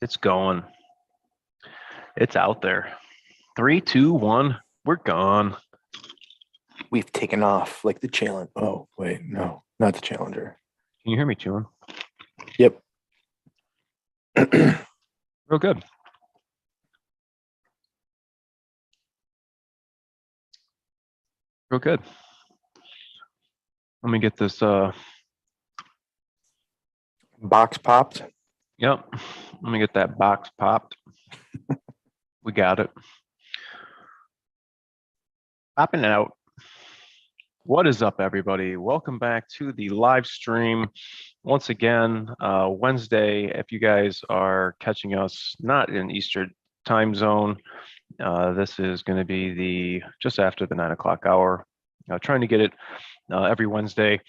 It's going. It's out there. 3, 2, 1. We're gone. We've taken off like the challenge. Oh, wait, no, not the Challenger. Can you hear me chewing? Yep. Real good. Real good. Let me get this. Box popped. Yep. Let me get that box popped. We got it. Popping out. What is up, everybody? Welcome back to the live stream. Once again, Wednesday, if you guys are catching us not in Eastern time zone, this is going to be just after the 9 o'clock hour. Trying to get it every Wednesday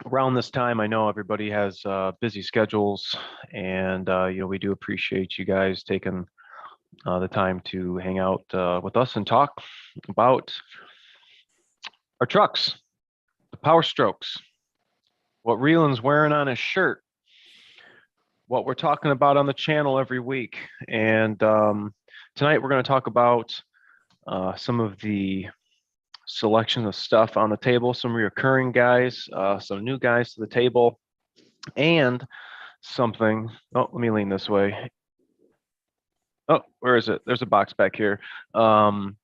around this time. I know everybody has busy schedules, and we do appreciate you guys taking the time to hang out with us and talk about our trucks, the Power Strokes, what Reeland's wearing on his shirt, what we're talking about on the channel every week. And tonight we're going to talk about some of the selection of stuff on the table, some reoccurring guys, some new guys to the table, and something. Oh, let me lean this way. Oh, where is it? There's a box back here from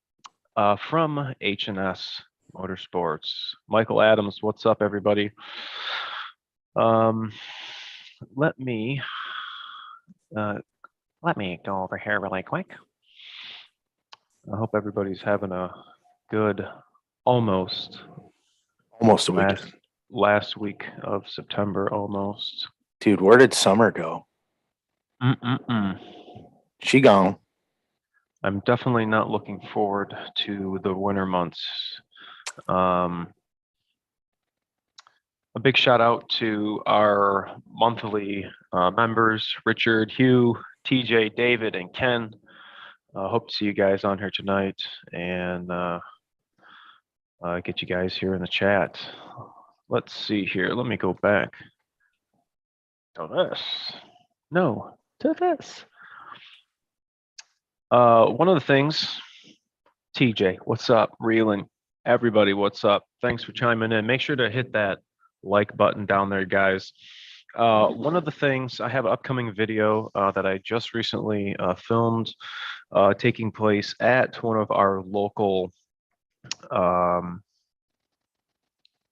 H&S Motorsports. Michael Adams, what's up, everybody? Let me go over here really quick. I hope everybody's having a good almost Almost a week. Last week of September, almost. Dude, where did summer go? She gone. I'm definitely not looking forward to the winter months. A big shout out to our monthly members, Richard, Hugh, TJ, David, and Ken. Hope to see you guys on here tonight and get you guys here in the chat. Let's see here. Let me go back to this. No, to this. One of the things, TJ, what's up? Reeling, everybody, what's up? Thanks for chiming in. Make sure to hit that like button down there, guys. One of the things, I have an upcoming video that I just recently filmed taking place at one of our local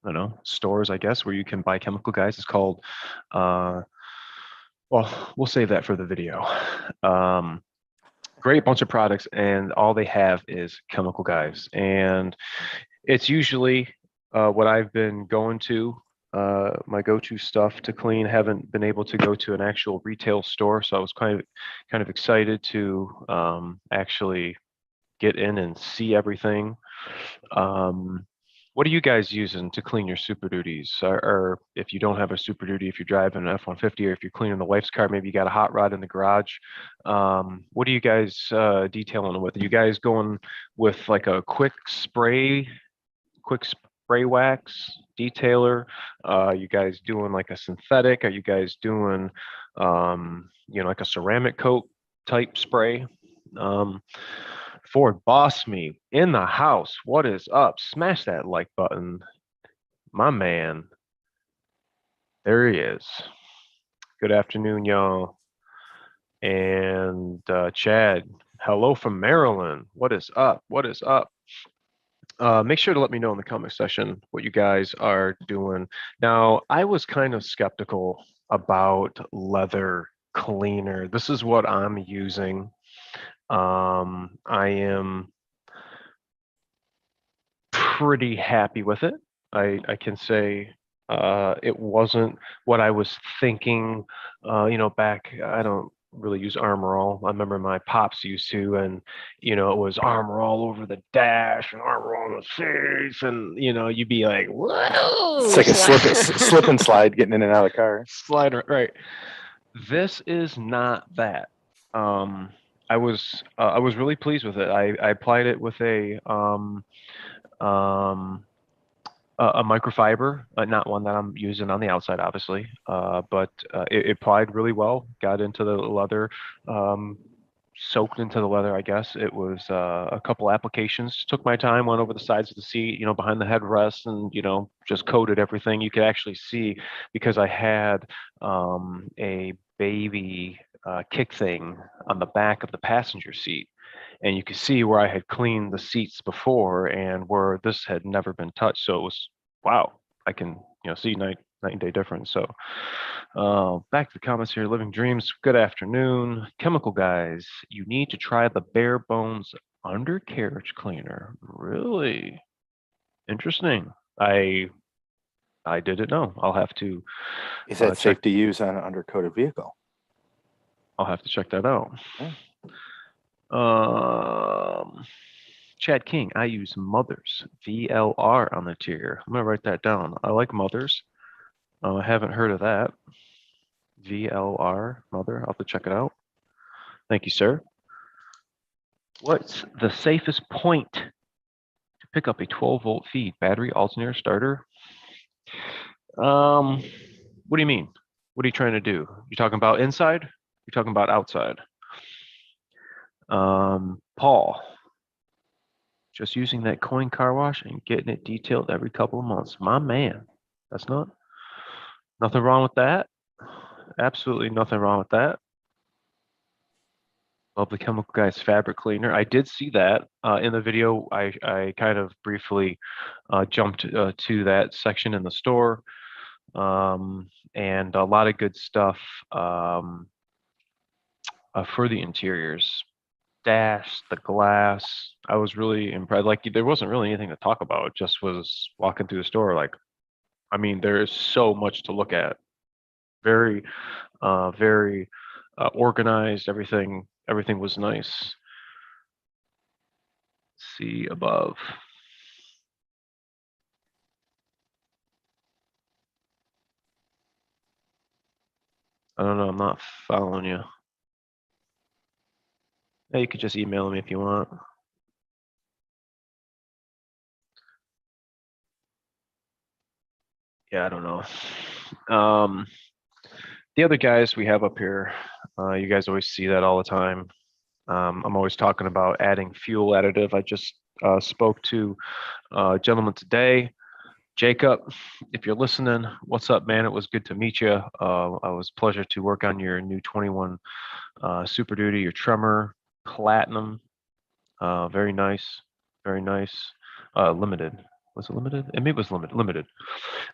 I don't know, stores, I guess, where you can buy chemical guys. It's called well, we'll save that for the video. Great bunch of products, and all they have is chemical guys, and it's usually what I've been going to, my go-to stuff to clean. Haven't been able to go to an actual retail store, so I was kind of excited to actually get in and see everything. What are you guys using to clean your Super Duties? Or if you don't have a Super Duty, if you're driving an F-150, or if you're cleaning the wife's car, maybe you got a hot rod in the garage. What are you guys detailing with? Are you guys going with like a quick spray wax detailer? You guys doing like a synthetic? Are you guys doing like a ceramic coat type spray? Ford Boss Me in the house. What is up? Smash that like button. My man. There he is. Good afternoon, y'all. And Chad, hello from Maryland. What is up? What is up? Make sure to let me know in the comment section what you guys are doing. Now, I was kind of skeptical about leather cleaner. This is what I'm using. I am pretty happy with it. I can say it wasn't what I was thinking. Back, I don't really use Armor All. I remember my pops used to, and it was Armor All over the dash and Armor All on the seats, and you'd be like, whoa! It's like a slip and slide getting in and out of the car. Slide, right? This is not that. I was really pleased with it. I applied it with a a microfiber, not one that I'm using on the outside, obviously, but it applied really well. Got into the leather, um, soaked into the leather, I guess. It was a couple applications. Took my time, went over the sides of the seat, behind the headrest, and just coated everything. You could actually see because I had a baby kick thing on the back of the passenger seat, and you could see where I had cleaned the seats before and where this had never been touched. So it was, wow, I can see night and day difference. So back to the comments here. Living Dreams, good afternoon. Chemical guys, you need to try the bare bones undercarriage cleaner. Really interesting. I didn't know. I'll have to Is that check. safe to use on an undercoated vehicle? I'll have to check that out. Yeah. Chad King, I use Mothers VLR on the interior. I'm gonna write that down. I like Mothers. I haven't heard of that. VLR Mother. I'll have to check it out. Thank you, sir. What's the safest point to pick up a 12-volt feed battery alternator starter? What do you mean? What are you trying to do? You talking about inside? You're talking about outside? Paul, just using that coin car wash and getting it detailed every couple of months. My man, that's nothing wrong with that. Absolutely nothing wrong with that. Love the Chemical Guys fabric cleaner. I did see that in the video. I kind of briefly jumped to that section in the store, and a lot of good stuff for the interiors. Dash, the glass. I was really impressed. Like there wasn't really anything to talk about. It just was walking through the store. Like, I mean, there is so much to look at. Very, very organized. Everything was nice. See above. I don't know. I'm not following you. Yeah, you could just email me if you want. Yeah, I don't know. The other guys we have up here, you guys always see that all the time. I'm always talking about adding fuel additive. I just spoke to a gentleman today, Jacob. If you're listening, what's up, man? It was good to meet you. It was a pleasure to work on your new 21 Super Duty, your Tremor Platinum. Very nice, very nice. Limited. Was it limited? Maybe it was limited.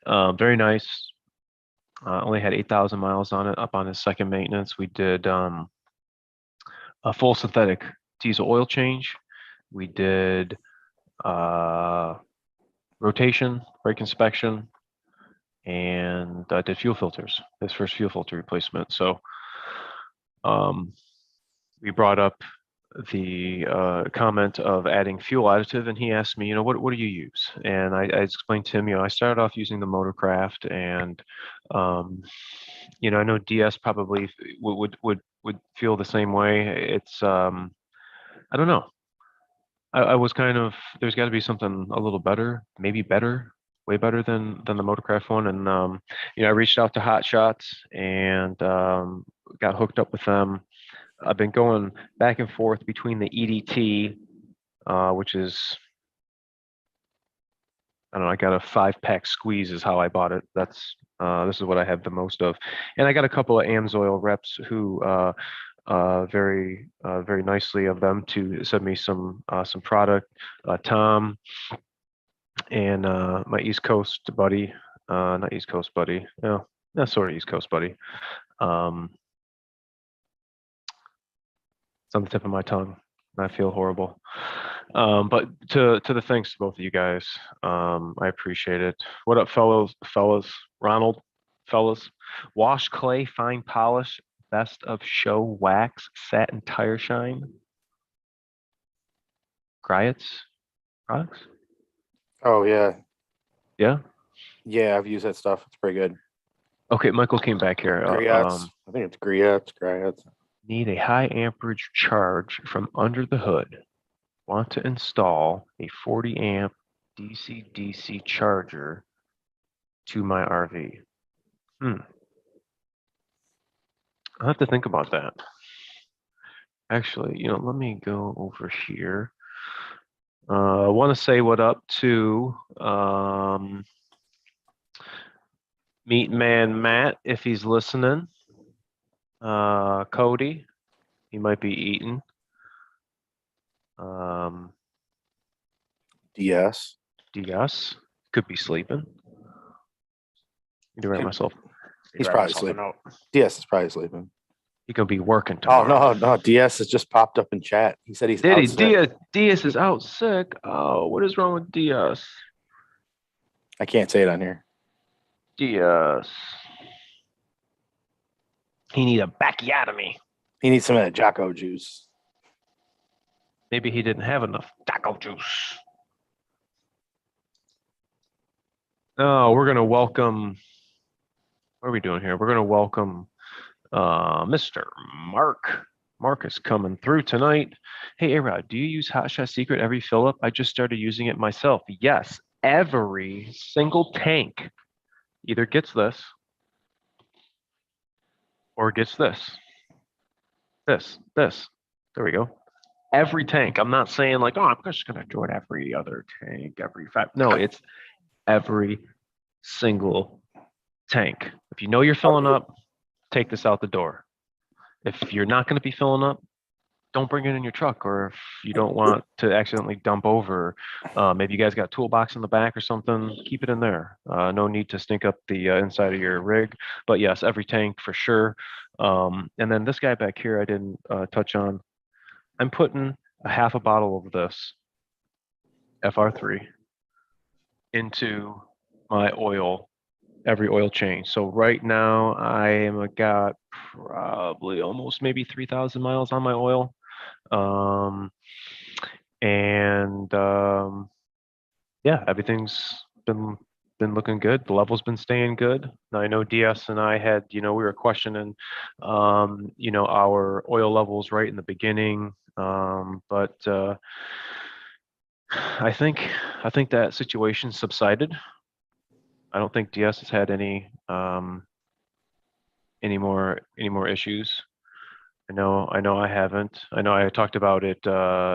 Very nice. Only had 8,000 miles on it. Up on his second maintenance, we did a full synthetic diesel oil change. We did rotation, brake inspection, and did fuel filters. His first fuel filter replacement. So we brought up the comment of adding fuel additive, and he asked me, what do you use? And I explained to him, I started off using the Motorcraft, and I know DS probably would feel the same way. It's I don't know. I was kind of, there's got to be something a little better, maybe better, way better than the Motorcraft one. And I reached out to Hot Shots and got hooked up with them. I've been going back and forth between the EDT, which is, I don't know, I got a 5-pack squeeze is how I bought it. That's this is what I have the most of. And I got a couple of AMSOIL reps who very nicely of them to send me some product. Tom and my East Coast buddy, not East Coast buddy, no, that's sort of East Coast buddy. It's on the tip of my tongue. I feel horrible. But to the thanks to both of you guys, I appreciate it. What up, fellows, Ronald, fellas? Wash clay, fine polish, best of show wax, satin tire shine. Griot's products? Oh yeah. Yeah? Yeah, I've used that stuff. It's pretty good. Okay, Michael came back here. Griot's. I think it's Griot's. Need a high amperage charge from under the hood. Want to install a 40 amp DC charger to my RV. I'll have to think about that. Actually, let me go over here. I want to say what up to Meat Man Matt, if he's listening. Cody, he might be eating. DS. Could be sleeping. Need to write myself. He's probably sleeping. DS is probably sleeping. He could be working tomorrow. Oh no, DS has just popped up in chat. He said he's out sick. DS is out sick. Oh, what is wrong with DS? I can't say it on here. DS. He need a bacchiotomy. He needs some of that Jocko juice. Maybe he didn't have enough Jocko juice. Oh, we're gonna welcome. What are we doing here? We're gonna welcome Mr. Mark. Mark is coming through tonight. Hey, A-Rod, do you use Hot Shot Secret every fill up? I just started using it myself. Yes, every single tank either gets this or gets this. This. There we go. Every tank. I'm not saying like, oh, I'm just gonna do it every other tank, every five. No, it's every single tank. If you know you're filling up, take this out the door. If you're not going to be filling up, don't bring it in your truck. Or if you don't want to accidentally dump over, maybe you guys got a toolbox in the back or something, keep it in there. No need to stink up the inside of your rig. But yes, every tank for sure. And then this guy back here, I didn't touch on. I'm putting a half a bottle of this FR3 into my oil, every oil change. So right now I am got probably almost maybe 3,000 miles on my oil. Yeah, everything's been looking good. The level's been staying good. Now I know DS and I had, we were questioning, our oil levels right in the beginning. But I think that situation subsided. I don't think DS has had any more issues. I know I haven't. I know I talked about it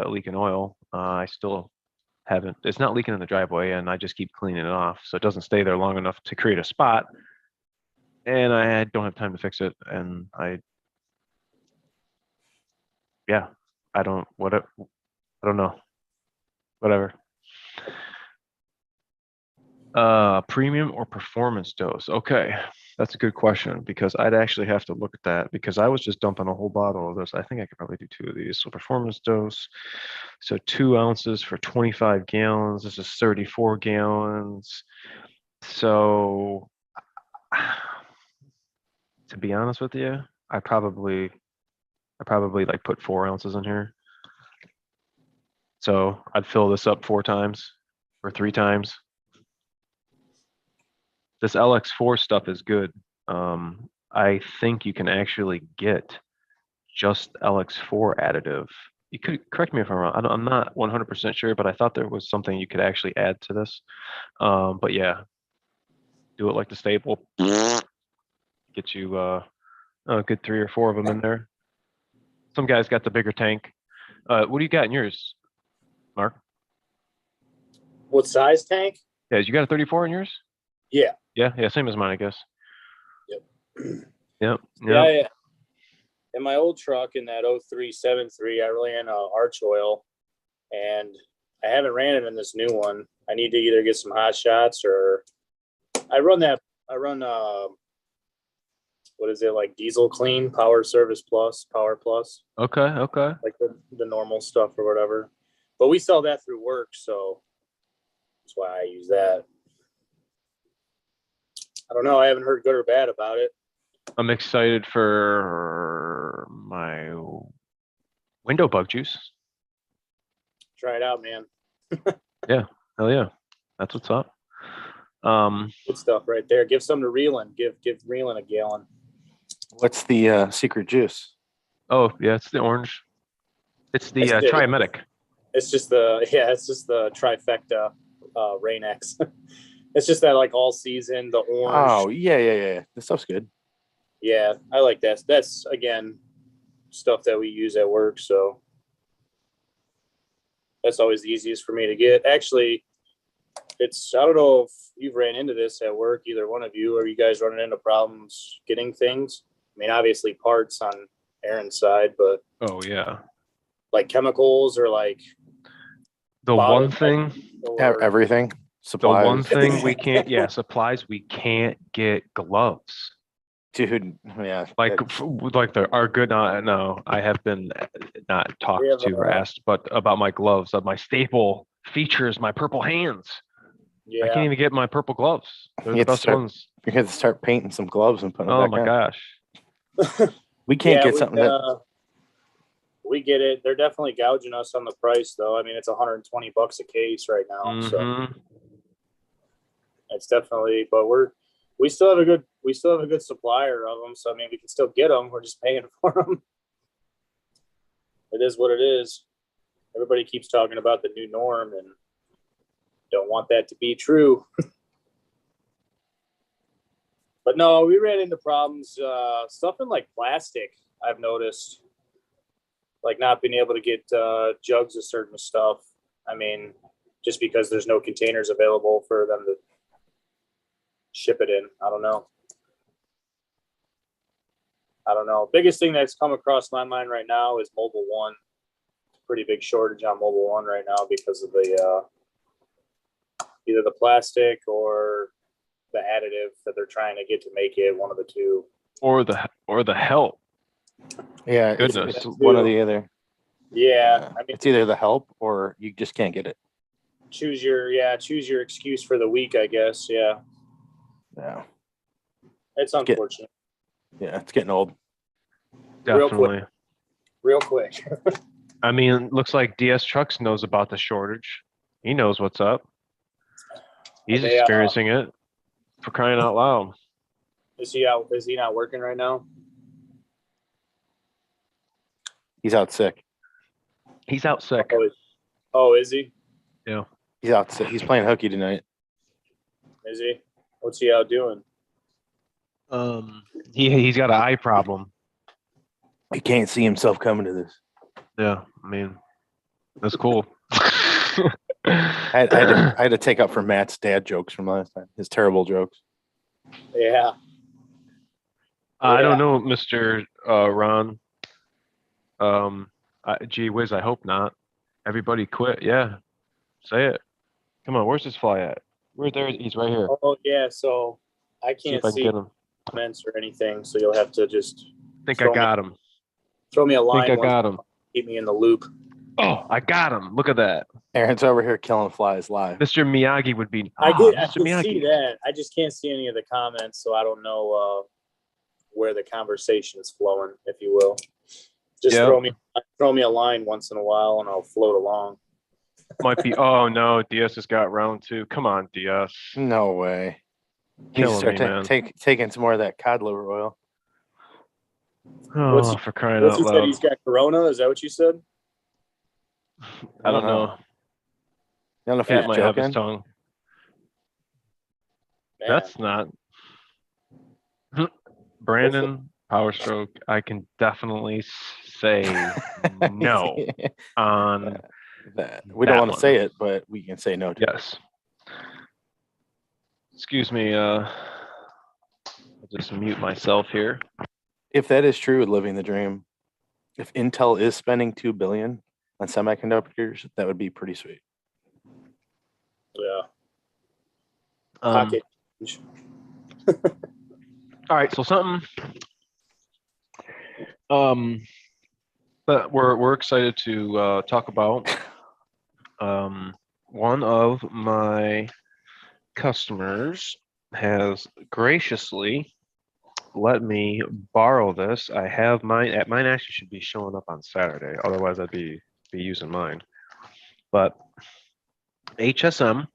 leaking oil. I still haven't. It's not leaking in the driveway, and I just keep cleaning it off, so it doesn't stay there long enough to create a spot. And I don't have time to fix it, and I don't know. Whatever. Premium or performance dose? Okay, that's a good question because I'd actually have to look at that because I was just dumping a whole bottle of this. I think I could probably do 2 of these. So performance dose, so 2 ounces for 25 gallons. This is 34 gallons. So to be honest with you, I probably like put 4 ounces in here. So I'd fill this up 4 times or 3 times. This LX4 stuff is good. I think you can actually get just LX4 additive. You could correct me if I'm wrong. I'm not 100% sure, but I thought there was something you could actually add to this. But yeah, do it like the staple. Get you a good 3 or 4 of them in there. Some guys got the bigger tank. What do you got in yours, Mark? What size tank? Yeah, you got a 34 in yours? Yeah. Yeah, same as mine, I guess. Yep. Yeah. In my old truck in that 0373, I ran arch oil, and I haven't ran it in this new one. I need to either get some hot shots or I run what is it, like Diesel Clean, Power Service Plus, Power Plus. Okay. Like the normal stuff or whatever. But we sell that through work, so that's why I use that. I don't know. I haven't heard good or bad about it. I'm excited for my window bug juice. Try it out, man. Yeah, hell yeah. That's what's up. Good stuff right there. Give some to Reelan. Give Reelan a gallon. What's the secret juice? Oh, yeah, it's the orange. It's the Triametic. It's just the trifecta. Rain-X. It's just that like all season, the orange. Oh, yeah. This stuff's good. Yeah, I like that. That's, again, stuff that we use at work, so that's always the easiest for me to get. Actually, I don't know if you've ran into this at work, either one of you, or you guys running into problems getting things. I mean, obviously parts on Aaron's side, but Oh yeah. like chemicals or like The bottle one thing, or Everything. the Supplies. one thing we can't, yeah, supplies. We can't get gloves. Dude, yeah. Like our good. No, I have been not talked We have, to or asked, but about my gloves. My staple feature is my purple hands. I can't yeah, even get my purple gloves. They're You the have to best start- ones. You have to start painting some gloves and putting them Oh back my on. gosh. We can't yeah, get something that we get it. They're definitely gouging us on the price, though. I mean, it's $120 a case right now, so Mhm. it's definitely. But we still have a good supplier of them. So I mean, we can still get them. We're just paying for them. It is what it is. Everybody keeps talking about the new norm and don't want that to be true. But no, we ran into problems. Stuff in like plastic, I've noticed, like not being able to get jugs of certain stuff. I mean, just because there's no containers available for them to ship it in. I don't know. Biggest thing that's come across my mind right now is Mobile One. Pretty big shortage on Mobile One right now because of the either the plastic or the additive that they're trying to get to make it, one of the two. Or the help. Yeah, Goodness. it's one or the other. Yeah, I mean, It's either the help or you just can't get it. choose your excuse for the week, I guess. Yeah, Yeah, it's Get- unfortunate. yeah, it's getting old. Real quick. Definitely. Real quick. I mean, it looks like DS Trucks knows about the shortage. He knows what's up. He's They, experiencing it. For crying out loud. Is he out? Is he not working right now? He's out sick. He's out sick. Is he? Yeah. He's out sick. He's playing hooky tonight. Is he? What's he out doing? He's got an eye problem. He can't see himself coming to this. Yeah, I mean, that's cool. I had to take up for Matt's dad jokes from last time. His terrible jokes. Yeah. I don't know, Mr. Ron. Gee whiz, I hope not. Everybody quit. Yeah, say it. Come on, where's this fly at? Where's there? He's right here. Oh yeah. So I See if can't I can see get him. comments or anything. So you'll have to just Think I got him. throw me a line. Think I got him. Keep me in the loop. Oh, I got him. Look at that. Aaron's over here killing flies live. Mr. Miyagi would be. I Mr. can Miyagi. see that. I just can't see any of the comments, so I don't know where the conversation is flowing, if you will. Just Yep. throw me a line once in a while, and I'll float along. Might be. Oh no, DS has got round two. Come on, DS. No way. Killing me, man. Taking some more of that cod liver oil. Oh, for crying What's out he said? loud. He's got corona. Is that what you said? I don't know. I don't know if Cat he's might have his joking. tongue. Man. That's not. Brandon, Power Stroke, I can definitely say no on That. We don't that want to one. say it, but we can say no to it. Yes. Excuse me. I'll just mute myself here. If that is true, living the dream, if Intel is spending $2 billion on semiconductors, that would be pretty sweet. Yeah. Um, Pocket. all right, so something that we're excited to talk about. One of my customers has graciously let me borrow this. I have mine. Mine actually should be showing up on Saturday. Otherwise, I'd be using mine. But HSM.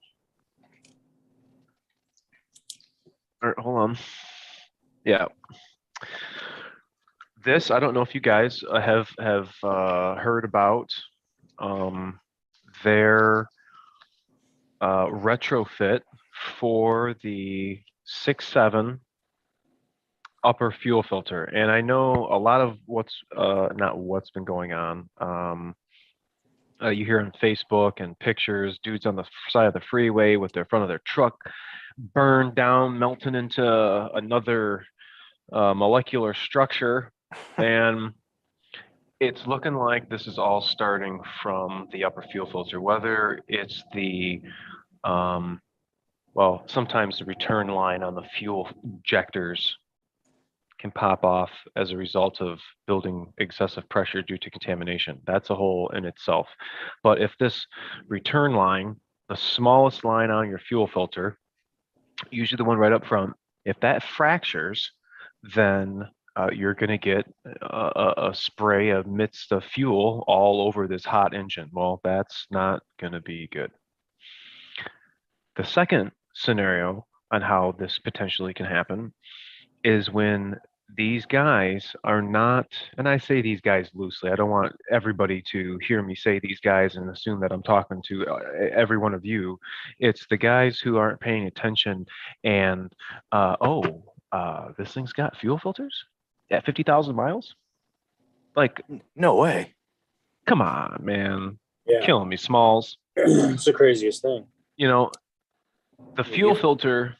Hold on. Yeah. This, I don't know if you guys have heard about their retrofit for the 6.7 upper fuel filter. And I know a lot of what's not what's been going on. You hear on Facebook and pictures, dudes on the side of the freeway with their front of their truck burned down, melting into another molecular structure. And it's looking like this is all starting from the upper fuel filter, whether it's the, well, sometimes the return line on the fuel injectors can pop off as a result of building excessive pressure due to contamination. That's a whole in itself. But if this return line, the smallest line on your fuel filter, usually the one right up front, if that fractures, then you're going to get a spray amidst the fuel all over this hot engine. Well, that's not going to be good. The second scenario on how this potentially can happen is when these guys are not, and I say these guys loosely, I don't want everybody to hear me say these guys and assume that I'm talking to every one of you. It's the guys who aren't paying attention and, this thing's got fuel filters at 50,000 miles? Like, No way. come on, man. Yeah. Killing me, Smalls. It's the craziest thing. You know, the fuel filter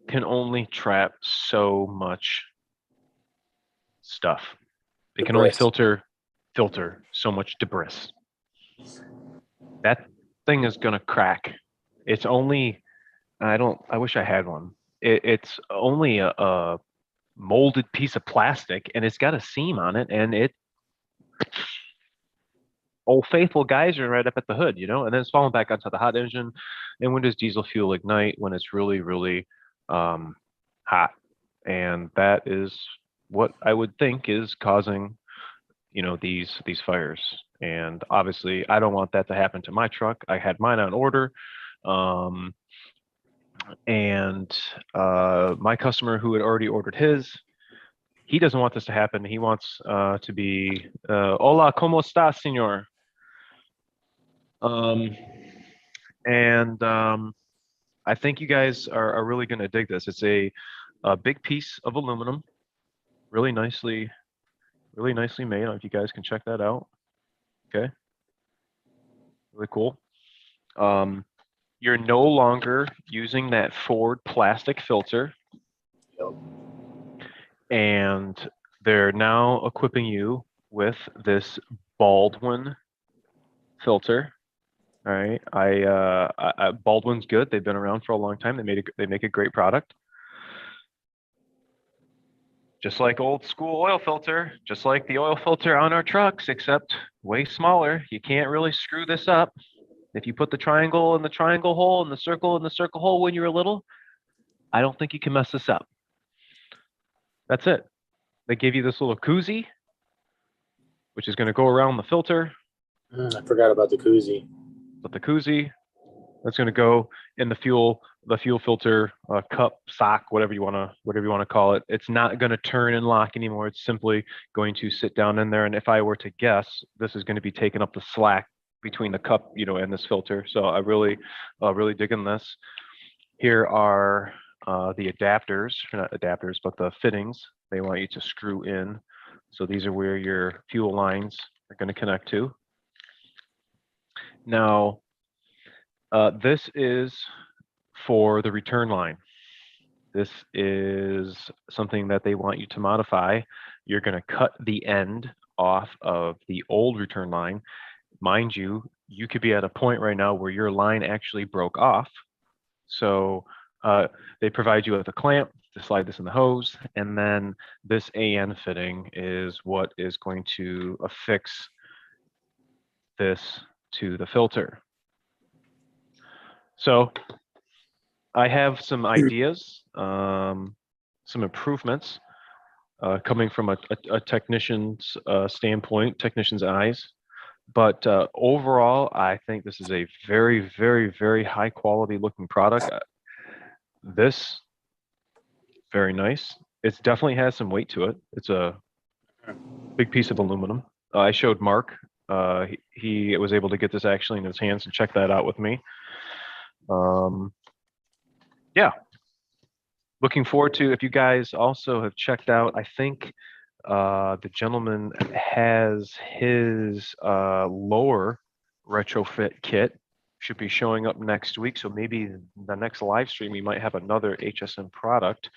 can only trap so much stuff. It can only filter so much debris. That thing is gonna crack. It's only, I wish I had one. It's only a molded piece of plastic and it's got a seam on it, and it, old faithful geyser right up at the hood, and then it's falling back onto the hot engine. And when does diesel fuel ignite? When it's really, really hot. And that is what I would think is causing, these fires. And obviously I don't want that to happen to my truck. I had mine on order. And my customer who had already ordered his, he doesn't want this to happen. He wants to be, hola, ¿cómo está, señor? I think you guys are really going to dig this. It's a big piece of aluminum, really nicely made. I don't know if you guys can check that out. Okay. Really cool. You're no longer using that Ford plastic filter. Yep. And they're now equipping you with this Baldwin filter. All right. Baldwin's good. They've been around for a long time. They make a great product. Just like old school oil filter, just like the oil filter on our trucks, except way smaller. You can't really screw this up. If you put the triangle in the triangle hole and the circle in the circle hole when you were little, I don't think you can mess this up. That's it. They give you this little koozie, which is going to go around the filter. I forgot about the koozie. But the koozie, that's going to go in the fuel filter cup, sock, whatever you want to call it. It's not going to turn and lock anymore. It's simply going to sit down in there. And if I were to guess, this is going to be taking up the slack between the cup, and this filter. So I really digging this. Here are the adapters, not adapters, but the fittings they want you to screw in. So these are where your fuel lines are going to connect to. Now, this is for the return line. This is something that they want you to modify. You're going to cut the end off of the old return line. Mind you, you could be at a point right now where your line actually broke off. So they provide you with a clamp to slide this in the hose, and then this AN fitting is what is going to affix this to the filter. So I have some ideas, some improvements coming from a technician's standpoint, technician's eyes. But overall, I think this is a very, very, very high quality looking product. This, very nice. It definitely has some weight to it. It's a big piece of aluminum. I showed Mark. He was able to get this actually in his hands and check that out with me. Yeah. Looking forward to, if you guys also have checked out, I think the gentleman has his lower retrofit kit should be showing up next week. So maybe the next live stream, we might have another HSN product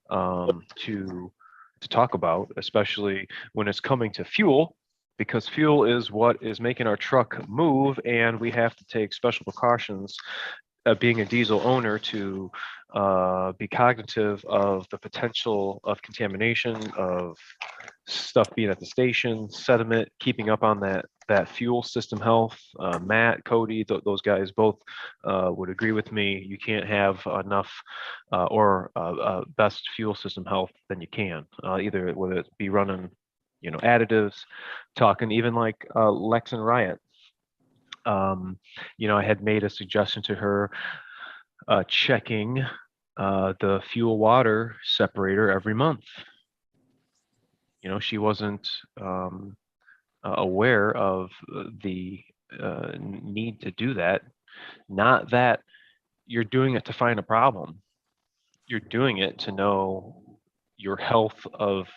to talk about, especially when it's coming to fuel, because fuel is what is making our truck move, and we have to take special precautions, being a diesel owner, to be cognitive of the potential of contamination, of stuff being at the station, sediment, keeping up on that fuel system health. Matt, Cody, those guys both would agree with me. You can't have enough or best fuel system health than you can. Either whether it be running, additives, talking even like Lex and Riot. I had made a suggestion to her, checking the fuel water separator every month. She wasn't aware of the need to do that. Not that you're doing it to find a problem. You're doing it to know your health of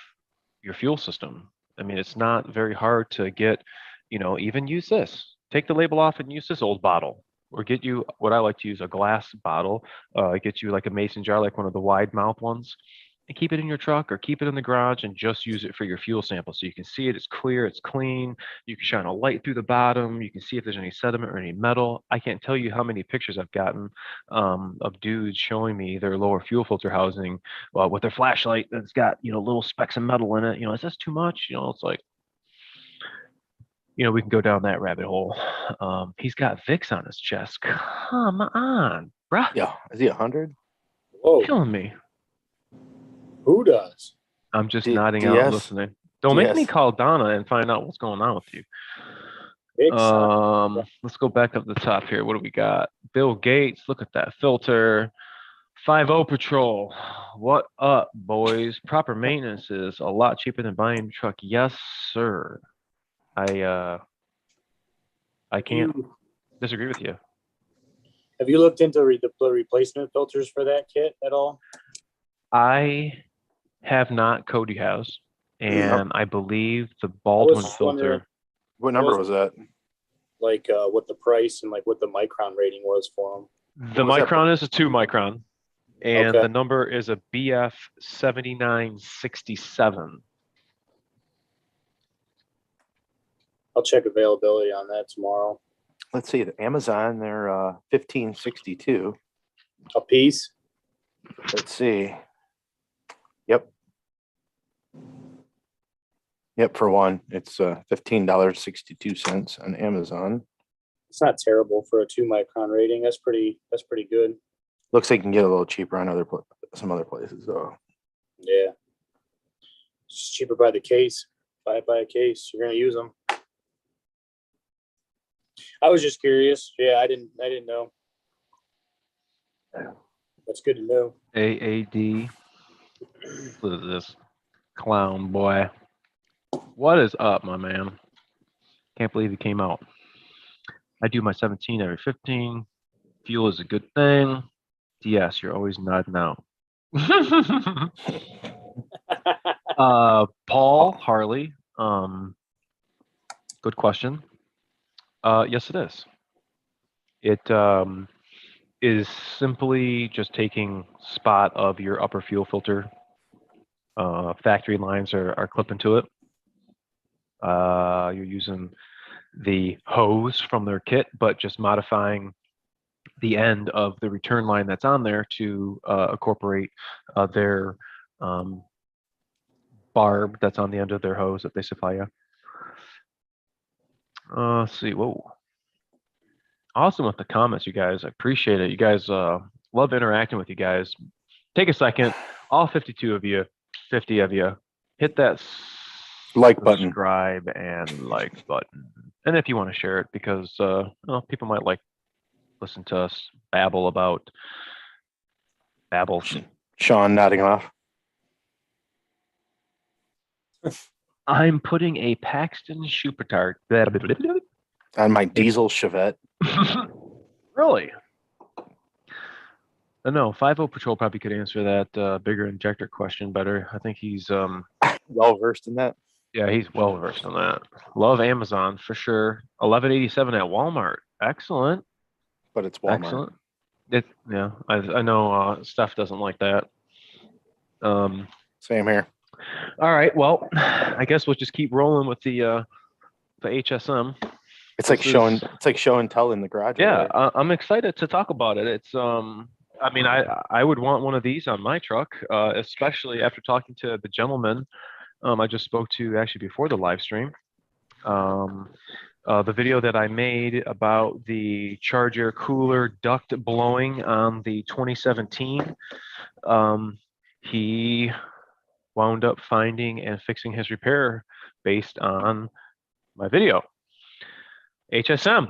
your fuel system. I mean, it's not very hard to get, even use this. Take the label off and use this old bottle. Or get you what I like to use, a glass bottle. Get you like a mason jar, like one of the wide mouth ones, and keep it in your truck or keep it in the garage and just use it for your fuel sample. So you can see it, it's clear, it's clean. You can shine a light through the bottom. You can see if there's any sediment or any metal. I can't tell you how many pictures I've gotten of dudes showing me their lower fuel filter housing with their flashlight that's got, little specks of metal in it. Is this too much? It's like, we can go down that rabbit hole. He's got Vicks on his chest. Come on, bruh. Yeah. Is he 100? Whoa, Killing me. who does? I'm just D- nodding out and DS listening. Don't make me DS. call Donna and find out what's going on with you. Big son. Let's go back up the top here. What do we got? Bill Gates, look at that filter. 5-0 Patrol. What up, boys? Proper maintenance is a lot cheaper than buying a truck. Yes, sir. I can't disagree with you. Have you looked into the replacement filters for that kit at all? I have not. Cody has, and I believe the I Baldwin was wondering, filter. What number was that? like, what the price and like what the micron rating was for them. The What was that? micron is a 2 micron, and Okay. the number is a BF 7967. I'll check availability on that tomorrow. Let's see. The Amazon, they're 1562. A piece. Let's see. Yep. Yep, for one, it's $15.62 on Amazon. It's not terrible for a 2 micron rating. That's pretty good. Looks like you can get a little cheaper on some other places though. Yeah. It's cheaper by the case. Buy it by a case. You're gonna use them. I was just curious. Yeah, I didn't know. That's good to know. AAD. What is this? Clown boy. What is up, my man? Can't believe he came out. I do my 17 every 15. Fuel is a good thing. DS, you're always nodding out. Paul Harley. Good question. Yes, it is. It is simply just taking spot of your upper fuel filter. Factory lines are clipping to it. You're using the hose from their kit, but just modifying the end of the return line that's on there to incorporate their barb that's on the end of their hose that they supply you. Let's see. Whoa. Awesome with the comments, you guys. I appreciate it. You guys love interacting with you guys. Take a second. All 52 of you, 50 of you, hit that Like button. subscribe and like button. And if you want to share it, because people might listen to us babble. Sean nodding off. I'm putting a Paxton Schupert On my diesel Chevette. Really? No, 50 Patrol probably could answer that bigger injector question better. I think he's Well versed in that. yeah, he's well versed on that. Love Amazon for sure. 1187 at Walmart. Excellent. But it's Walmart. Excellent. Yeah, I know Steph doesn't like that. Same here. All right, well, I guess we'll just keep rolling with the HSM. It's like show and tell in the garage. Yeah, I'm excited to talk about it. It's I mean, I would want one of these on my truck, especially after talking to the gentleman I just spoke to actually before the live stream. The video that I made about the Charger cooler duct blowing on the 2017, he wound up finding and fixing his repair based on my video. HSM,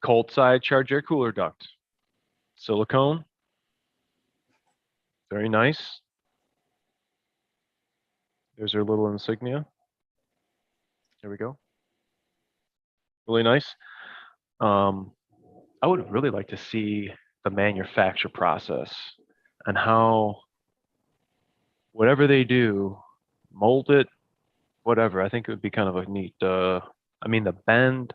cold side Charger cooler duct, silicone, very nice. There's our little insignia. There we go. Really nice. I would really like to see the manufacture process and how whatever they do, mold it, whatever. I think it would be kind of a neat. I mean, the bend,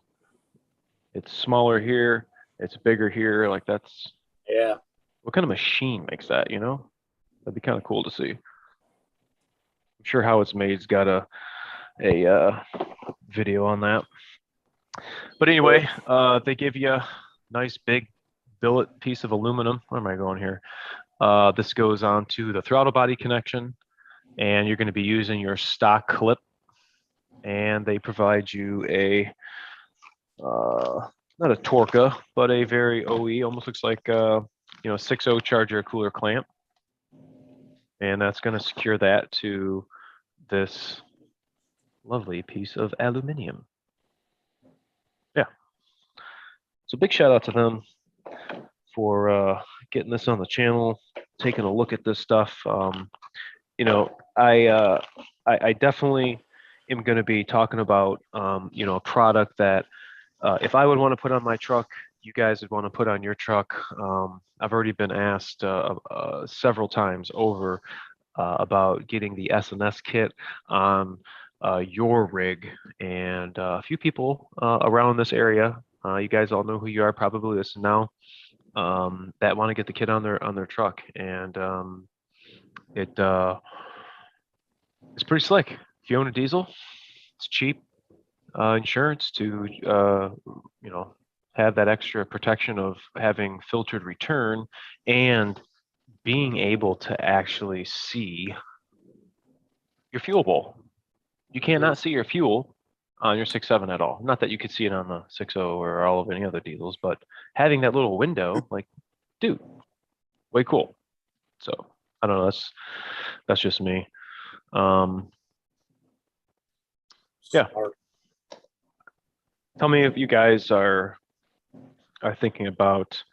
it's smaller here, it's bigger here. Like that's Yeah. what kind of machine makes that? You know, that'd be kind of cool to see. I'm sure how it's made's got a video on that. But anyway, they give you a nice big billet piece of aluminum. Where am I going here? This goes on to the throttle body connection, and you're going to be using your stock clip. And they provide you a not a Torca, but a very OE, almost looks like 6.0 Charger cooler clamp, and that's going to secure that to this lovely piece of aluminium. Yeah. So big shout out to them for getting this on the channel, taking a look at this stuff. I definitely am going to be talking about a product that if I would want to put on my truck, you guys would want to put on your truck. I've already been asked several times over about getting the S&S kit on your rig, and a few people around this area, you guys all know who you are, probably listen now, that want to get the kit on their truck, and it's pretty slick. If you own a diesel, it's cheap insurance to have that extra protection of having filtered return and being able to actually see your fuel bowl. You cannot see your fuel on your 6.7 at all. Not that you could see it on the 6.0 or all of any other diesels, but having that little window, like, dude, way cool. So I don't know. That's just me. Yeah. Tell me if you guys are thinking about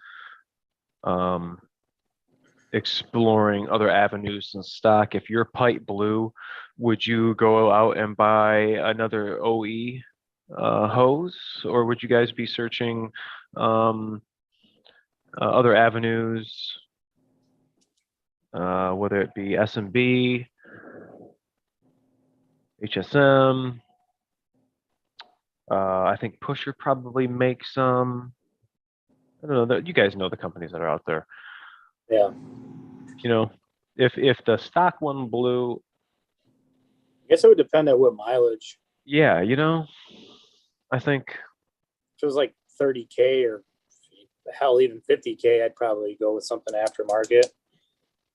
exploring other avenues in stock. If you're pipe blue, would you go out and buy another OE hose, or would you guys be searching other avenues, whether it be S&B, HSM? I think Pusher probably makes some. I don't know. You guys know the companies that are out there. Yeah. If the stock one blew, I guess it would depend on what mileage. Yeah, I think if it was like 30K or hell, even 50K, I'd probably go with something aftermarket.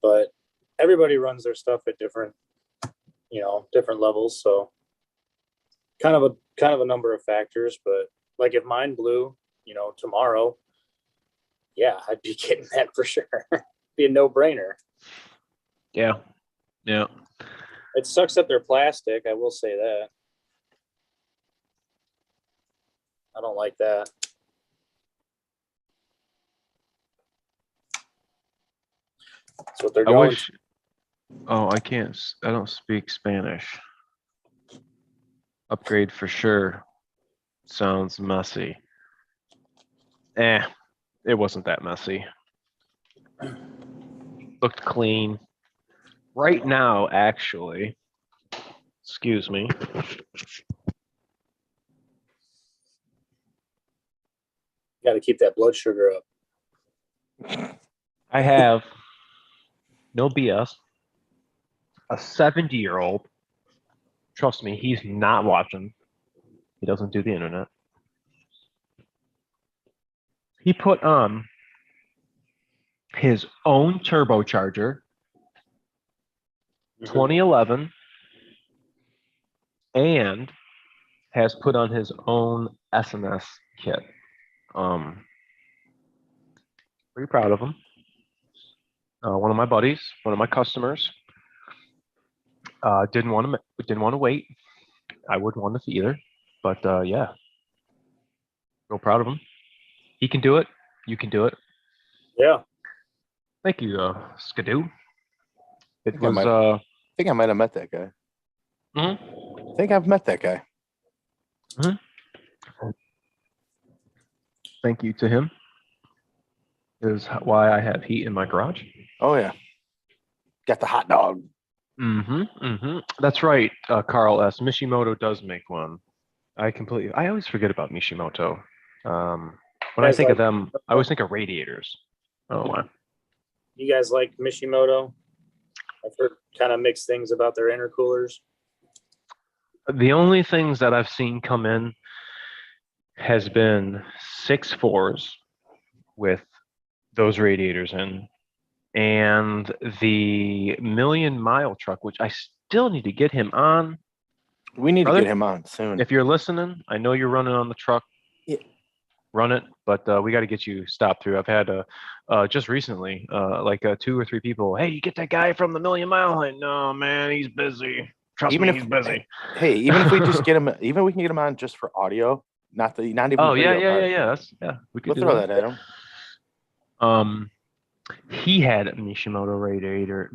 But everybody runs their stuff at different levels. So kind of a number of factors. But like if mine blew, tomorrow, yeah, I'd be getting that for sure. Be a no-brainer. Yeah. It sucks that they're plastic. I will say that. I don't like that. That's what they're going. I don't speak Spanish. Upgrade for sure. Sounds messy. It wasn't that messy. Looked clean. Right now, actually, excuse me. Got to keep that blood sugar up. I have, no BS, a 70-year-old. Trust me, he's not watching. He doesn't do the internet. He put on his own turbocharger, 2011, and has put on his own SNS kit. Pretty proud of him. One of my buddies, one of my customers, didn't want to wait. I wouldn't want to either, but yeah, real proud of him. He can do it. You can do it. Yeah. Thank you, Skidoo. It I was. think I might have met that guy. Mhm. I think I've met that guy. Thank you to him. Is why I have heat in my garage. Oh yeah, got the hot dog. That's right, Carl S. Mishimoto does make one. I always forget about Mishimoto. When I think of them, I always think of radiators. Oh, why? You guys like Mishimoto? I've heard kind of mixed things about their intercoolers. The only things that I've seen come in has been 6.4s with those radiators in, and the million-mile truck, which I still need to get him on. We need Brother, to get him on soon. If you're listening, I know you're running on the truck. Yeah. Run it, but we got to get you stopped through. I've had just recently, like 2 or 3 people. Hey, you get that guy from the Million Mile Line? No, man, he's busy. Trust me, he's busy. Hey, even if we just get him, even we can get him on just for audio, not even. Oh the video part. yeah. We could We'll throw that at him. He had a Mishimoto radiator,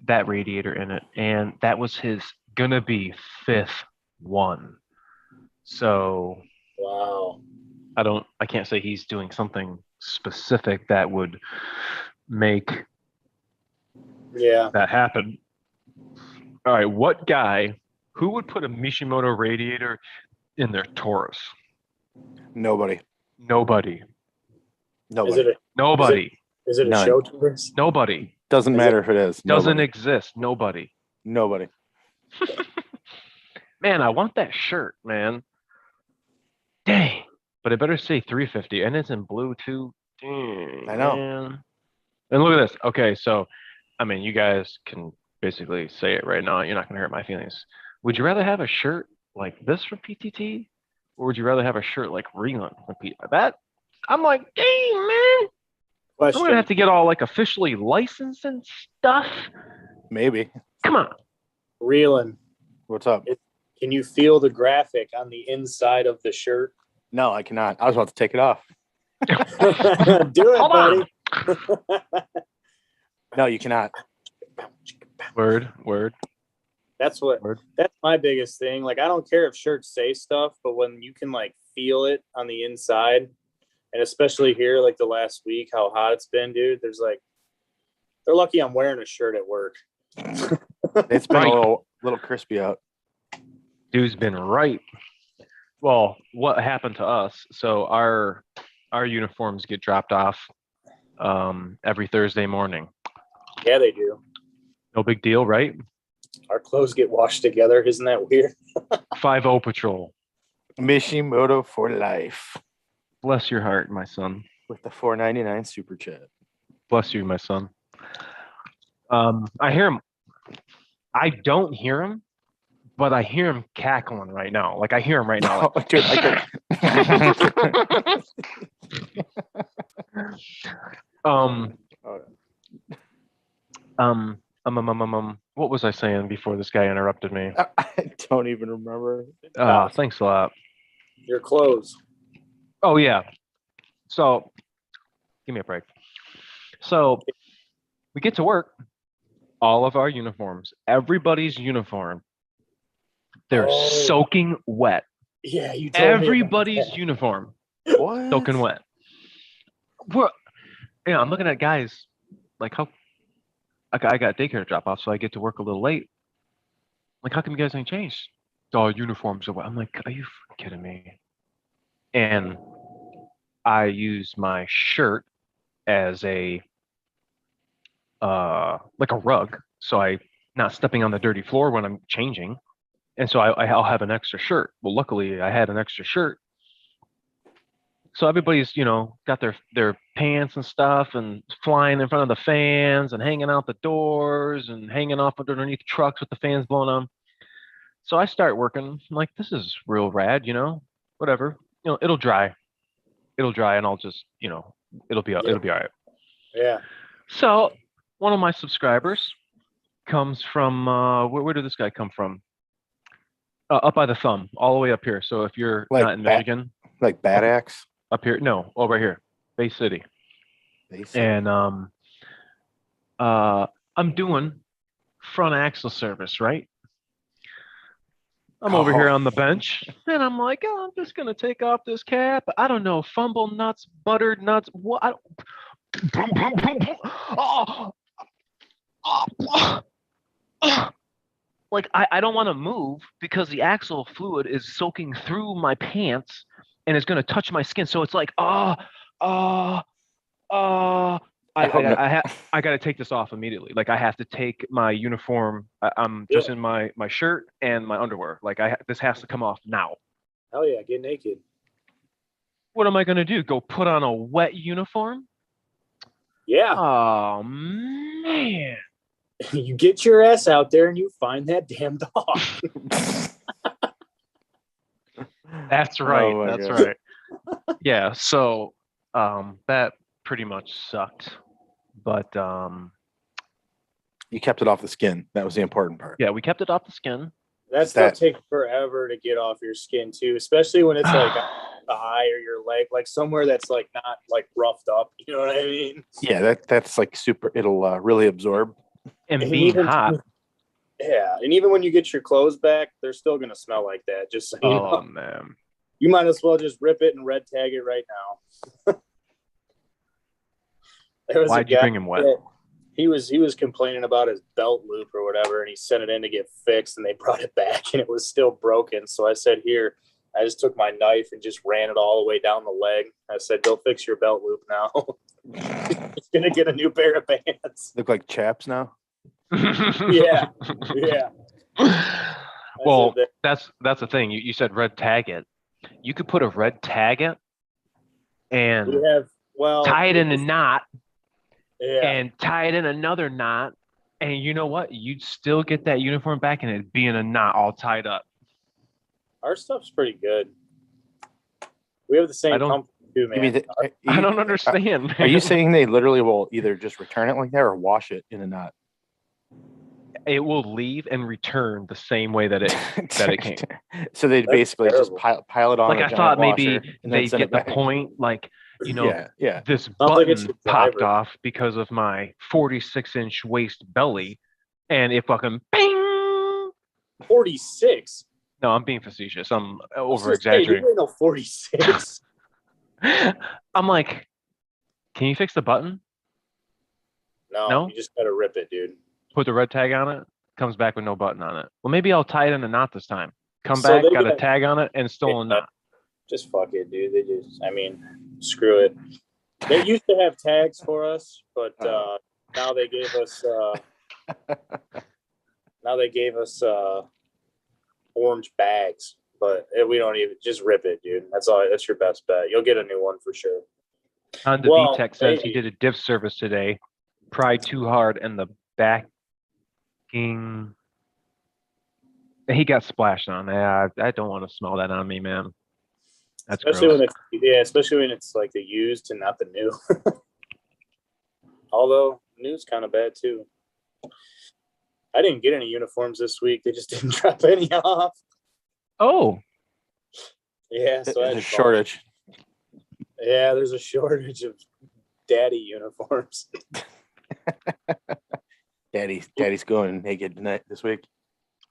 that radiator in it, and that was his gonna be 5th one. So wow. I can't say he's doing something specific that would make that happen. All right, what guy who would put a Mishimoto radiator in their Taurus? Nobody. Nobody. Is it a None. show Taurus? Nobody. Doesn't matter if it is. Doesn't Nobody. exist. Nobody. Man, I want that shirt, man. Dang. But it better say 350, and it's in blue too. Dang, I know. Man. And look at this. Okay, so, I mean, you guys can basically say it right now. You're not going to hurt my feelings. Would you rather have a shirt like this from PTT, or would you rather have a shirt like Reland from PTT? That, I'm like, dang, man. I'm going to have to get all like officially licensed and stuff. Maybe. Come on. Reland. What's up? Can you feel the graphic on the inside of the shirt? No, I cannot. I was about to take it off. Do it, buddy. No, you cannot. Word. That's my biggest thing. Like, I don't care if shirts say stuff, but when you can like feel it on the inside, and especially here, like the last week, how hot it's been, dude. They're lucky I'm wearing a shirt at work. It's been a little crispy out. Dude's been right. Well, what happened to us? So our uniforms get dropped off every Thursday morning. Yeah, they do. No big deal, right? Our clothes get washed together. Isn't that weird? 5-0 patrol. Mishimoto for life. Bless your heart, my son. With the $4.99 super chat. Bless you, my son. I hear him. I don't hear him, but I hear him cackling right now. Like I hear him right now. Like, dude, I what was I saying before this guy interrupted me? I don't even remember. Thanks a lot. Your clothes. Oh yeah. So give me a break. So we get to work. All of our uniforms, everybody's uniform, they're soaking wet. Yeah, you told everybody's uniform what? soaking wet. I'm looking at guys like, how I got daycare drop off, so I get to work a little late. Like, how come you guys ain't changed? Oh, uniforms are what? I'm like, are you kidding me? And I use my shirt as a like a rug, so I not stepping on the dirty floor when I'm changing. And so I'll have an extra shirt. Well, luckily I had an extra shirt. So everybody's, got their pants and stuff and flying in front of the fans and hanging out the doors and hanging off underneath trucks with the fans blowing on. So I start working. I'm like, this is real rad, whatever. It'll dry. It'll dry and I'll just, it'll be all right. Yeah. So one of my subscribers comes from where did this guy come from? Up by the thumb, all the way up here. So if you're Like not in Michigan, Like Bad Axe. up here, no, over here, Bay City. And I'm doing front axle service, right? I'm over here on the bench, and I'm like, I'm just gonna take off this cap. I don't know, fumble nuts, buttered nuts. What? Like I don't want to move because the axle fluid is soaking through my pants and it's gonna touch my skin. So it's like, I got to take this off immediately. Like I have to take my uniform. I'm just in my shirt and my underwear. Like this has to come off now. Hell yeah, get naked. What am I gonna do? Go put on a wet uniform? Yeah. Oh man. You get your ass out there and you find that damn dog. That's right. Oh That's God. right. Yeah. So that pretty much sucked. But You kept it off the skin. That was the important part. yeah, we kept it off the skin. That stuff takes forever to get off your skin too, especially when it's like the eye or your leg, like somewhere that's like not like roughed up. You know what I mean? Yeah, that's like super. It'll really absorb. And being hot. Yeah, and even when you get your clothes back, they're still gonna smell like that. Just so you know. Man. You might as well just rip it and red tag it right now. Why'd you bring him wet? He was complaining about his belt loop or whatever, and he sent it in to get fixed, and they brought it back, and it was still broken. So I said, here, I just took my knife and just ran it all the way down the leg. I said, go fix your belt loop now. He's gonna get a new pair of pants. Look like chaps now. Yeah. Well, that's the thing. You said red tag it. You could put a red tag it and tie it in a knot. Yeah. And tie it in another knot, and you know what? You'd still get that uniform back, and it'd be in a knot all tied up. Our stuff's pretty good. We have the same company too, man. I don't understand. Man. Are you saying they literally will either just return it like that or wash it in a knot? It will leave and return the same way that it came. So they basically just pile it on. Like I thought maybe they get the point, like. This button popped off because of my 46-inch waist belly, and it fucking bing. 46. No, I'm being facetious. I'm over exaggerating. You ain't no 46. I'm like, can you fix the button? No, you just gotta rip it, dude. Put the red tag on it. Comes back with no button on it. Well, maybe I'll tie it in a knot this time. Come back, got a tag on it, and still a knot. Just fuck it, dude. Screw it. They used to have tags for us, but now they gave us orange bags. But we don't even just rip it, dude. That's your best bet. You'll get a new one for sure. On the VTech says he did a diff service today. Pried too hard and the backing. He got splashed on. I don't want to smell that on me, man. That's especially when it's like the used and not the new. Although new's kind of bad too. I didn't get any uniforms this week. They just didn't drop any off. Oh. Yeah, so there's a shortage. Yeah, there's a shortage of daddy uniforms. Daddy's going naked tonight this week.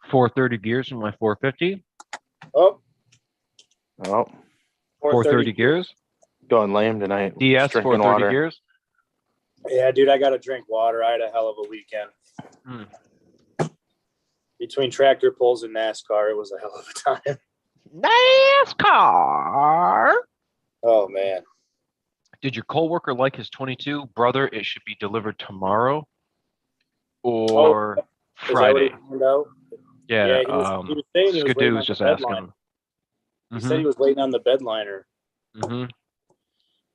430 gears in my 450. Oh. 430 gears. Going lame tonight. DS 430 gears. Yeah, dude, I got to drink water. I had a hell of a weekend. Between tractor pulls and NASCAR, it was a hell of a time. NASCAR. Oh, man. Did your coworker like his 22? Brother, it should be delivered tomorrow or Friday. Is that what he found out? Yeah, He was saying he was waiting Skidoo on was the just bed asking. liner. He said he was waiting on the bed liner.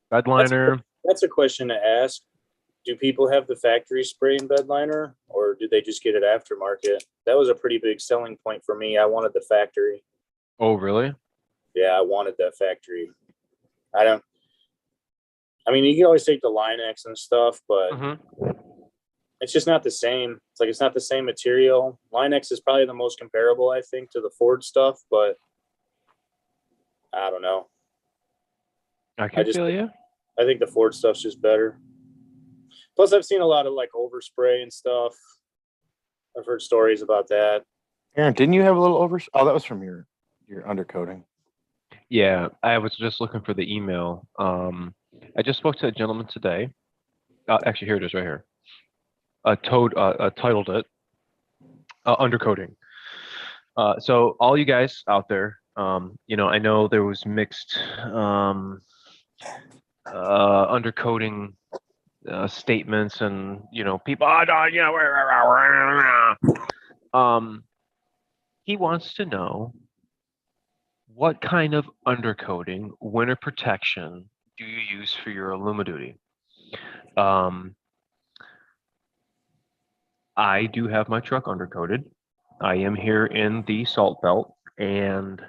Bed liner. That's a question to ask. Do people have the factory spray and bed liner, or do they just get it aftermarket? That was a pretty big selling point for me. I wanted the factory. Oh, really? Yeah, I wanted that factory. I mean, you can always take the Line-X and stuff, but it's just not the same. It's like, it's not the same material. Line-X is probably the most comparable, I think, to the Ford stuff, but I don't know. I can feel you. I think the Ford stuff's just better. Plus, I've seen a lot of like overspray and stuff. I've heard stories about that. Aaron, didn't you have a little Oh, that was from your undercoating. Yeah, I was just looking for the email. I just spoke to a gentleman today. Actually, here it is right here. Titled it Undercoating. So all you guys out there, I know there was mixed undercoating statements and, people, he wants to know what kind of undercoating, winter protection do you use for your Illumiduti? I do have my truck undercoated. I am here in the Salt Belt, and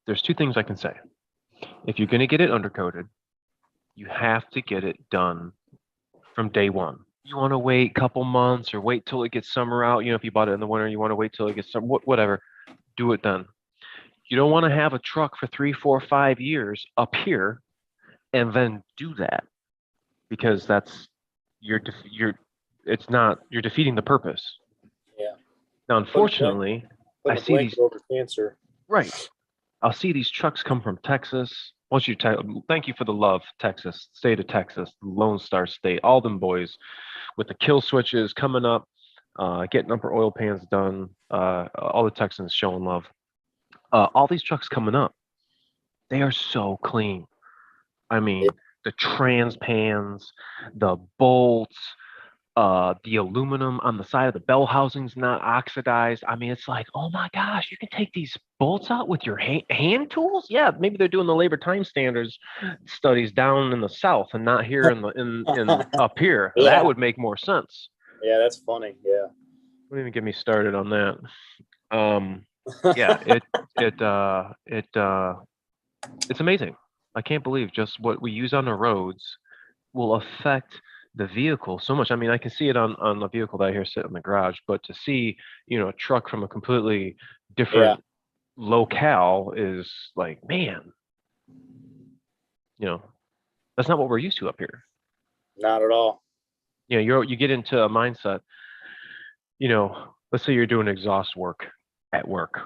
there's two things I can say. If you're going to get it undercoated, you have to get it done from day one. You want to wait a couple months or wait till it gets summer out. If you bought it in the winter, you want to wait till it gets summer, whatever. Do it then. You don't want to have a truck for 3, 4, 5 years up here and then do that, because that's you're defeating the purpose. Yeah. Now, unfortunately, I see these over cancer. Right. I'll see these trucks come from Texas. Thank you for the love, Texas, state of Texas, Lone Star State, all them boys with the kill switches coming up, getting upper oil pans done. All the Texans showing love. All these trucks coming up, they are so clean. I mean, the trans pans, the bolts, the aluminum on the side of the bell housing's not oxidized. I mean, it's like, oh my gosh, you can take these bolts out with your hand tools. Yeah, maybe they're doing the labor time standards studies down in the south and not here in up here. Yeah. That would make more sense. Yeah, that's funny. Yeah. Don't even get me started on that. Yeah, it's amazing. I can't believe just what we use on the roads will affect the vehicle so much. I mean, I can see it on the vehicle that I hear sit in the garage, but to see, a truck from a completely different locale is like, man, that's not what we're used to up here. Not at all. You get into a mindset, let's say you're doing exhaust work at work.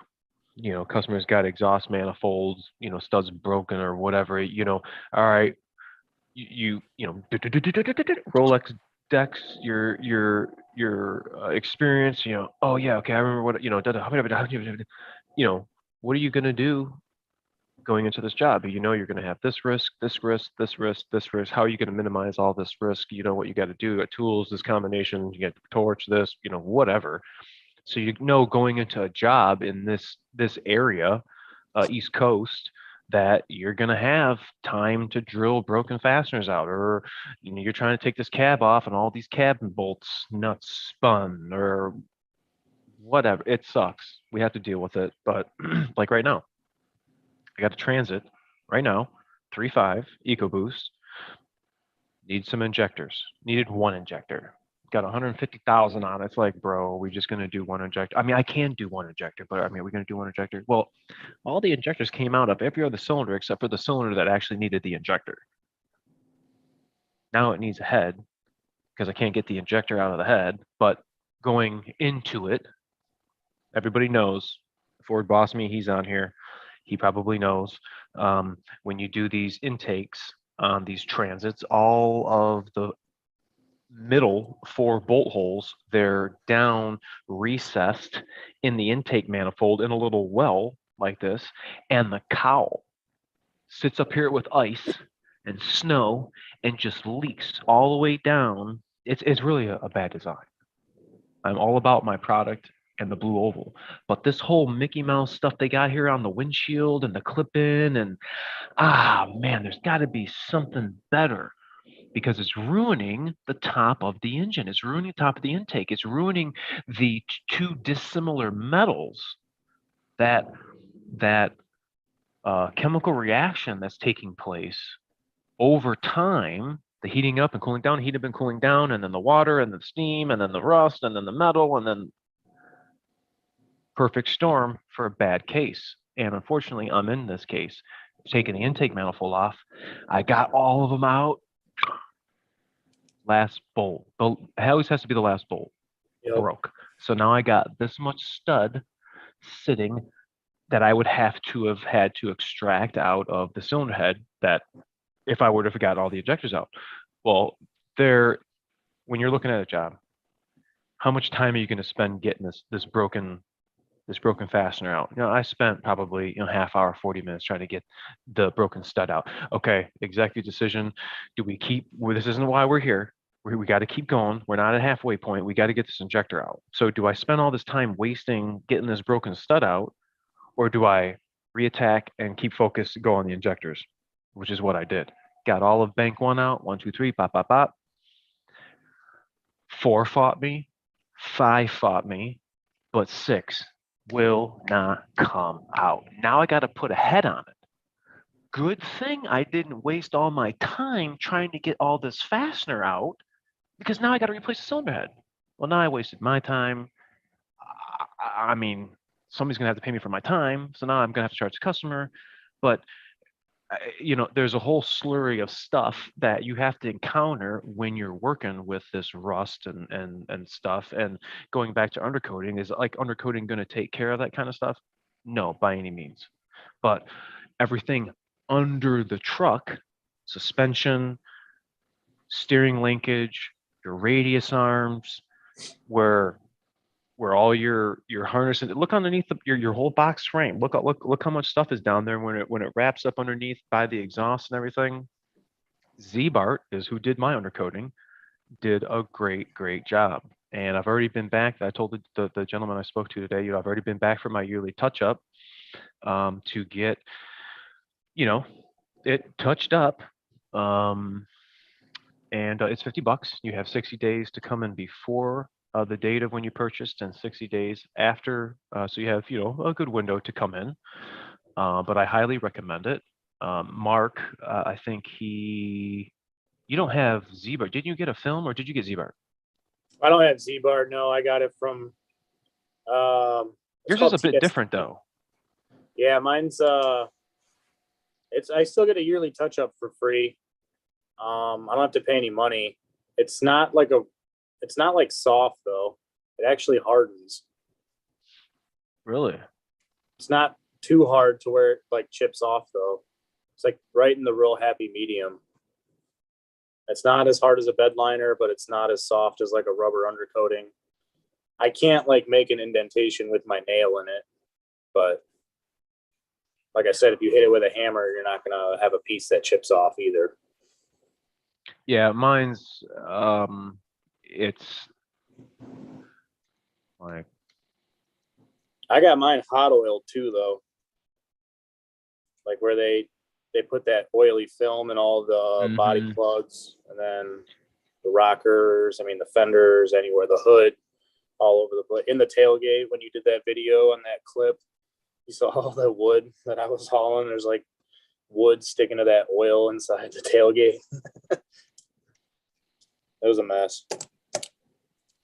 Customers got exhaust manifolds, studs broken or whatever, all right, Rolex decks your experience, oh yeah, okay, I remember what, what are you going to do going into this job? You're going to have this risk, this risk, this risk, this risk. How are you going to minimize all this risk? What you got to do, tools, this combination, you get torch, this, whatever. So going into a job in this area, East Coast, that you're going to have time to drill broken fasteners out, or you're trying to take this cab off and all these cabin bolts nuts spun or whatever. It sucks. We have to deal with it. But like right now, I got a Transit right now, 3.5 EcoBoost. Need some injectors. Needed one injector. Got 150,000 on it. It's like, bro, we're just gonna do one injector. I mean, I can do one injector, but we're gonna do one injector. Well, all the injectors came out of every other cylinder except for the cylinder that actually needed the injector. Now it needs a head because I can't get the injector out of the head. But going into it, everybody knows. Ford boss me, he's on here. He probably knows. When you do these intakes on these Transits, all of the middle 4 bolt holes. They're down, recessed in the intake manifold in a little well like this, and the cowl sits up here with ice and snow and just leaks all the way down. It's really a bad design. I'm all about my product and the blue oval, but this whole Mickey Mouse stuff they got here on the windshield and the clip-in, and man, there's got to be something better, because it's ruining the top of the engine. It's ruining the top of the intake. It's ruining the two dissimilar metals, that chemical reaction that's taking place over time, the heating up and cooling down, heat up and cooling down, and then the water and the steam and then the rust and then the metal, and then perfect storm for a bad case. And unfortunately, I'm in this case. Taking the intake manifold off, I got all of them out. Last bolt. It always has to be the last bolt. Yep. Broke. So now I got this much stud sitting that I would have had to extract out of the cylinder head, that if I would have got all the ejectors out. Well, when you're looking at a job, how much time are you going to spend getting this broken fastener out? I spent probably half hour, 40 minutes trying to get the broken stud out. Okay, executive decision. Do we keep? Well, this isn't why we're here. We got to keep going. We're not at a halfway point. We got to get this injector out. So do I spend all this time wasting getting this broken stud out, or do I reattack and keep focused, go on the injectors, which is what I did. Got all of bank 1 out, 1, 2, 3, pop, pop, pop. 4 fought me, 5 fought me, but 6 will not come out. Now I got to put a head on it. Good thing I didn't waste all my time trying to get all this fastener out, because now I got to replace the cylinder head. Well, now I wasted my time. I mean, somebody's going to have to pay me for my time, so now I'm going to have to charge the customer. But there's a whole slurry of stuff that you have to encounter when you're working with this rust and stuff. And going back to undercoating, is like undercoating going to take care of that kind of stuff? No, by any means. But everything under the truck, suspension, steering linkage, your radius arms, where all your harness, and look underneath your whole box frame. Look how much stuff is down there when it wraps up underneath by the exhaust and everything. Z-Bart is who did my undercoating, did a great job. And I've already been back. I told the gentleman I spoke to today, I've already been back for my yearly touch up to get it touched up. And it's $50. You have 60 days to come in before the date of when you purchased, and 60 days after. So you have, a good window to come in. But I highly recommend it. Mark, I think you don't have Z-Bar. Didn't you get a film, or did you get Z-Bar? I don't have Z-Bar. No, I got it from. Yours is a bit different though. Yeah, mine's I still get a yearly touch up for free. I don't have to pay any money. It's not like soft though. It actually hardens. Really? It's not too hard to where it like chips off though. It's like right in the real happy medium. It's not as hard as a bed liner, but it's not as soft as like a rubber undercoating. I can't like make an indentation with my nail in it, but like I said, if you hit it with a hammer, you're not gonna have a piece that chips off either. Yeah, mine's it's like, I got mine hot oiled too though. Like where they put that oily film in all the body plugs, and then the rockers, the fenders, anywhere, the hood, all over the place. In the tailgate, when you did that video on that clip, you saw all the wood that I was hauling. There's like wood sticking to that oil inside the tailgate. It was a mess.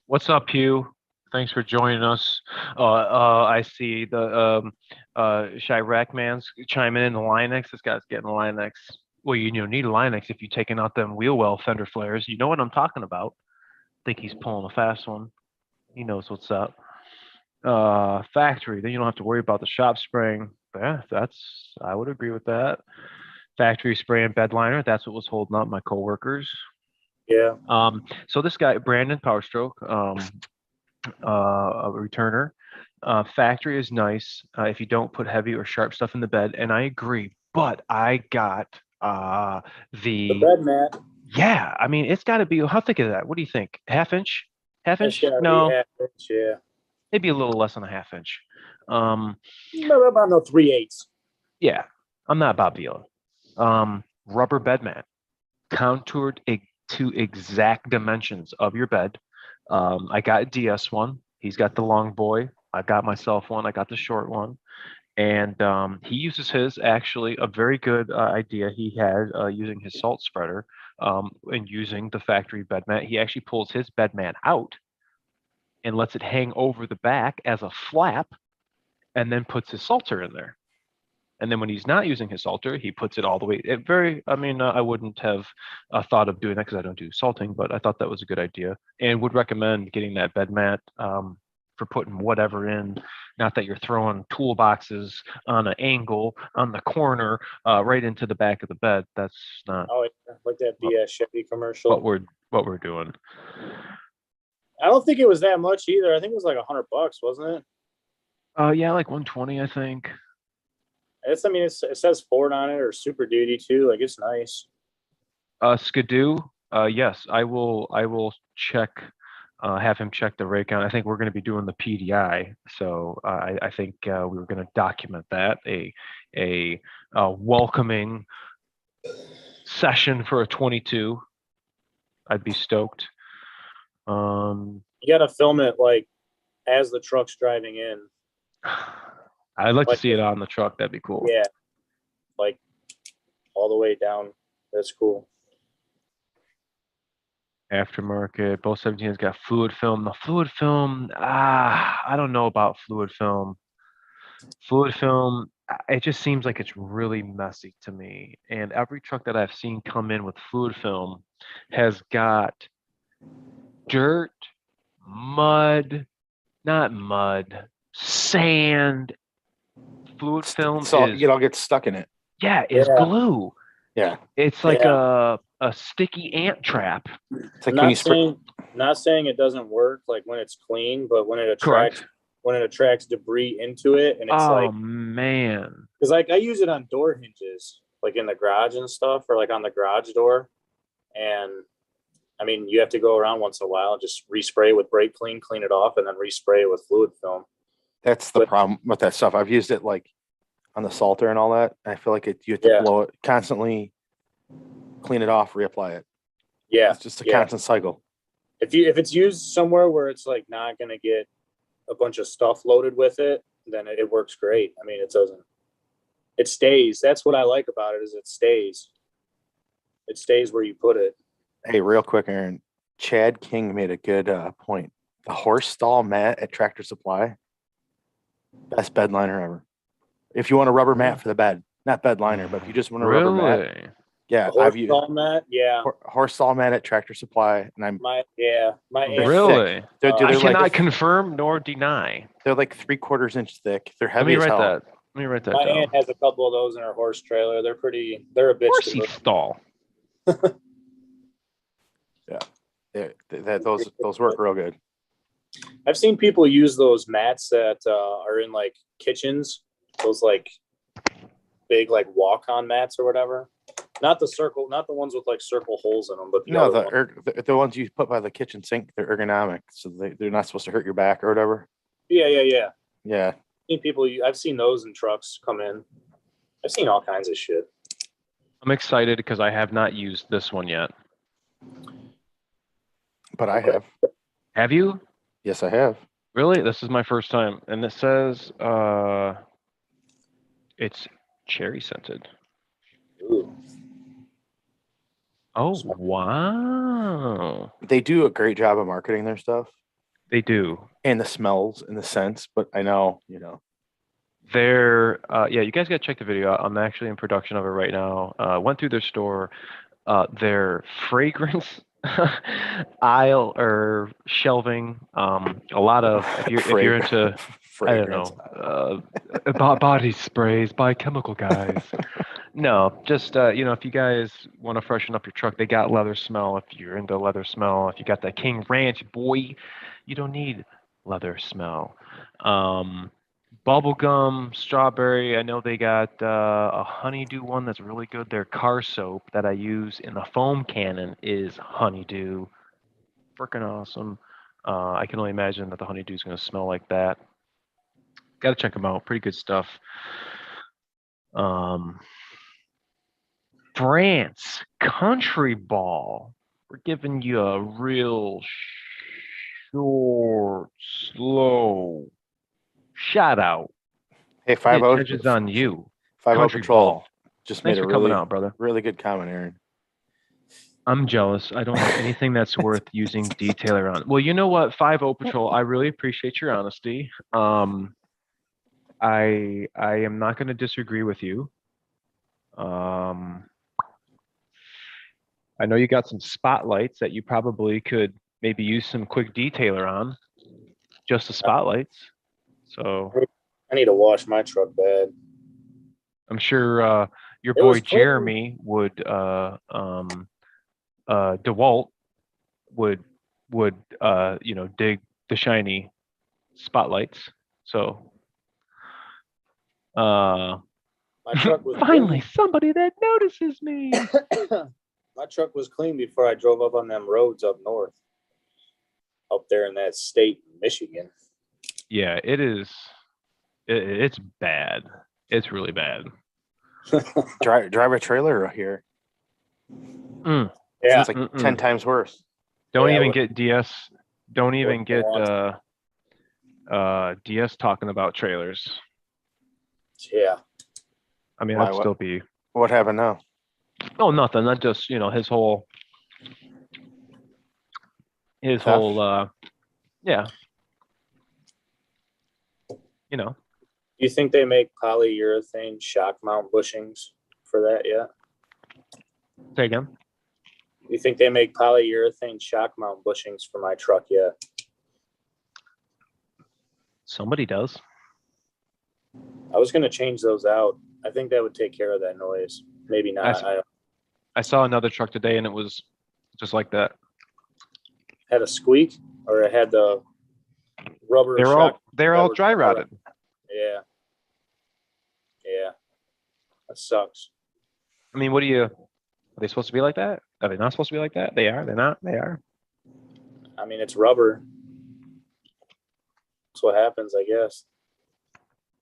What's up, Hugh? Thanks for joining us. I see the Chirac man's chiming in the Linux. This guy's getting Linux. Well, you need a Linux if you're taking out them wheel well fender flares. You know what I'm talking about. Think he's pulling a fast one. He knows what's up. Factory, then you don't have to worry about the shop spraying. Yeah, I would agree with that. Factory spray and bed liner, that's what was holding up my coworkers. Yeah. So this guy, Brandon Powerstroke, a returner. Factory is nice if you don't put heavy or sharp stuff in the bed, and I agree. But I got The bed mat. yeah. I mean, it's got to be. How thick is that? What do you think? Half inch? Half It's inch? gotta be No, half inch. Yeah. maybe a little less than a half inch. Um, About no 3/8. yeah, I'm not Bob Vila. Rubber bed mat, contoured to exact dimensions of your bed. I got a DS one. He's got the long boy. I got myself one. I got the short one. And he uses his actually a very good idea he had using his salt spreader and using the factory bed mat. He actually pulls his bed mat out and lets it hang over the back as a flap and then puts his salter in there. And then when he's not using his salter, he puts it all the way. I mean, I wouldn't have thought of doing that because I don't do salting, but I thought that was a good idea and would recommend getting that bed mat for putting whatever in. Not that you're throwing toolboxes on an angle on the corner right into the back of the bed. That's not Oh, yeah. Like that BS Chevy commercial. what we're doing. I don't think it was that much either. I think it was like $100, wasn't it? Yeah, like 120, I think. It says Ford on it or Super Duty too. Like it's nice. Skidoo, yes, I will check. Have him check the rate count. I think we're going to be doing the PDI, so I think we were going to document that a welcoming session for a 22. I'd be stoked. You got to film it like as the truck's driving in. I'd like Like- to see it on the truck. That'd be cool. Yeah, like all the way down. That's cool. Aftermarket, both 17s got fluid film. The fluid film, I don't know about fluid film. Fluid film, it just seems like it's really messy to me. And every truck that I've seen come in with fluid film has got dirt, mud, not mud, sand. Fluid film So is, it all gets stuck in it. yeah, is Yeah. glue. Yeah. It's like Yeah. a sticky ant trap. It's like when you spray. Not saying it doesn't work like when it's clean, but when it Correct. attracts debris into it, and it's Oh like man. because like I use it on door hinges, like in the garage and stuff, or like on the garage door, and I mean you have to go around once in a while, just respray with brake clean it off, and then respray it with fluid film. That's the problem with that stuff. I've used it like on the salter and all that. I feel like you have to Yeah. blow it constantly, clean it off, reapply it. Yeah, It's just a yeah. constant cycle. If it's used somewhere where it's like not gonna get a bunch of stuff loaded with it, then it works great. I mean, it stays. That's what I like about it is it stays. It stays where you put it. Hey, real quick, Aaron. Chad King made a good point. The horse stall mat at Tractor Supply, best bed liner ever. If you want a rubber mat for the bed, not bed liner, but if you just want a rubber mat, Really? yeah, The horse I've used stall mat, yeah. horse stall mat at Tractor Supply, and I'm My aunt, Really? they're, I they're I like cannot confirm nor deny. they're like 3/4 inch thick. They're Let heavy me as write hell. that. Let me write that my down. aunt has a couple of those in her horse trailer. They're a bitch. Horsey stall. Those work real good. I've seen people use those mats that are in like kitchens. Those like big like walk-on mats or whatever. Not the ones with like circle holes in them, but the No, other ones. the ones you put by the kitchen sink, they're ergonomic, so they're not supposed to hurt your back or whatever. Yeah. Yeah, I've seen those in trucks come in. I've seen all kinds of shit. I'm excited because I have not used this one yet. but I have. Have you? Yes, I have. Really? This is my first time. And it says it's cherry scented. Ooh. Oh, wow. They do a great job of marketing their stuff They do. and the smells and the scents. But I know, They're yeah, you guys gotta check the video out. I'm actually in production of it right now. Went through their store. Their fragrance aisle or shelving. A lot of if you're into I don't know body sprays by chemical guys. No, just if you guys want to freshen up your truck, they got leather smell. If you're into leather smell, if you got that King Ranch, boy, you don't need leather smell. Bubblegum, strawberry. I know they got a honeydew one that's really good. Their car soap that I use in the foam cannon is honeydew. Freaking awesome. I can only imagine that the honeydew is going to smell like that. Got to check them out. Pretty good stuff. France Country Ball. We're giving you a real short, slow shout out. Hey, 5-0. Judges on you. 5-0 Country Patrol Ball. just Thanks made a for coming really, out, brother. really good comment, Aaron. I'm jealous. I don't have anything that's worth using detailer on. Well, you know what, 5-0 Patrol, I really appreciate your honesty. I am not going to disagree with you. I know you got some spotlights that you probably could maybe use some quick detailer on, just the spotlights. So I need to wash my truck bad. I'm sure your It was boy clean. Jeremy would DeWalt would dig the shiny spotlights. So My truck was finally somebody that notices me. My truck was clean before I drove up on them roads up north, up there in that state, Michigan. Yeah, it is. It's bad. It's really bad. Drive a trailer here. Mm. Yeah, It's like 10 times worse. Don't Yeah, even what- get DS. Don't even get want? DS talking about trailers. Yeah. I mean, Why, that'd still be. What happened now? Oh, nothing. Not just his whole. His Theft? whole. Yeah. Do you think they make polyurethane shock mount bushings for that yet? Say again. Do you think they make polyurethane shock mount bushings for my truck yet? Somebody does. I was going to change those out. I think that would take care of that noise. Maybe not. I saw another truck today, and it was just like that. Had a squeak, or it had the rubber. They're all dry rotted. Yeah. Yeah. That sucks. I mean, are they supposed to be like that? Are they not supposed to be like that? They are. They're not. They are. I mean, it's rubber. That's what happens, I guess.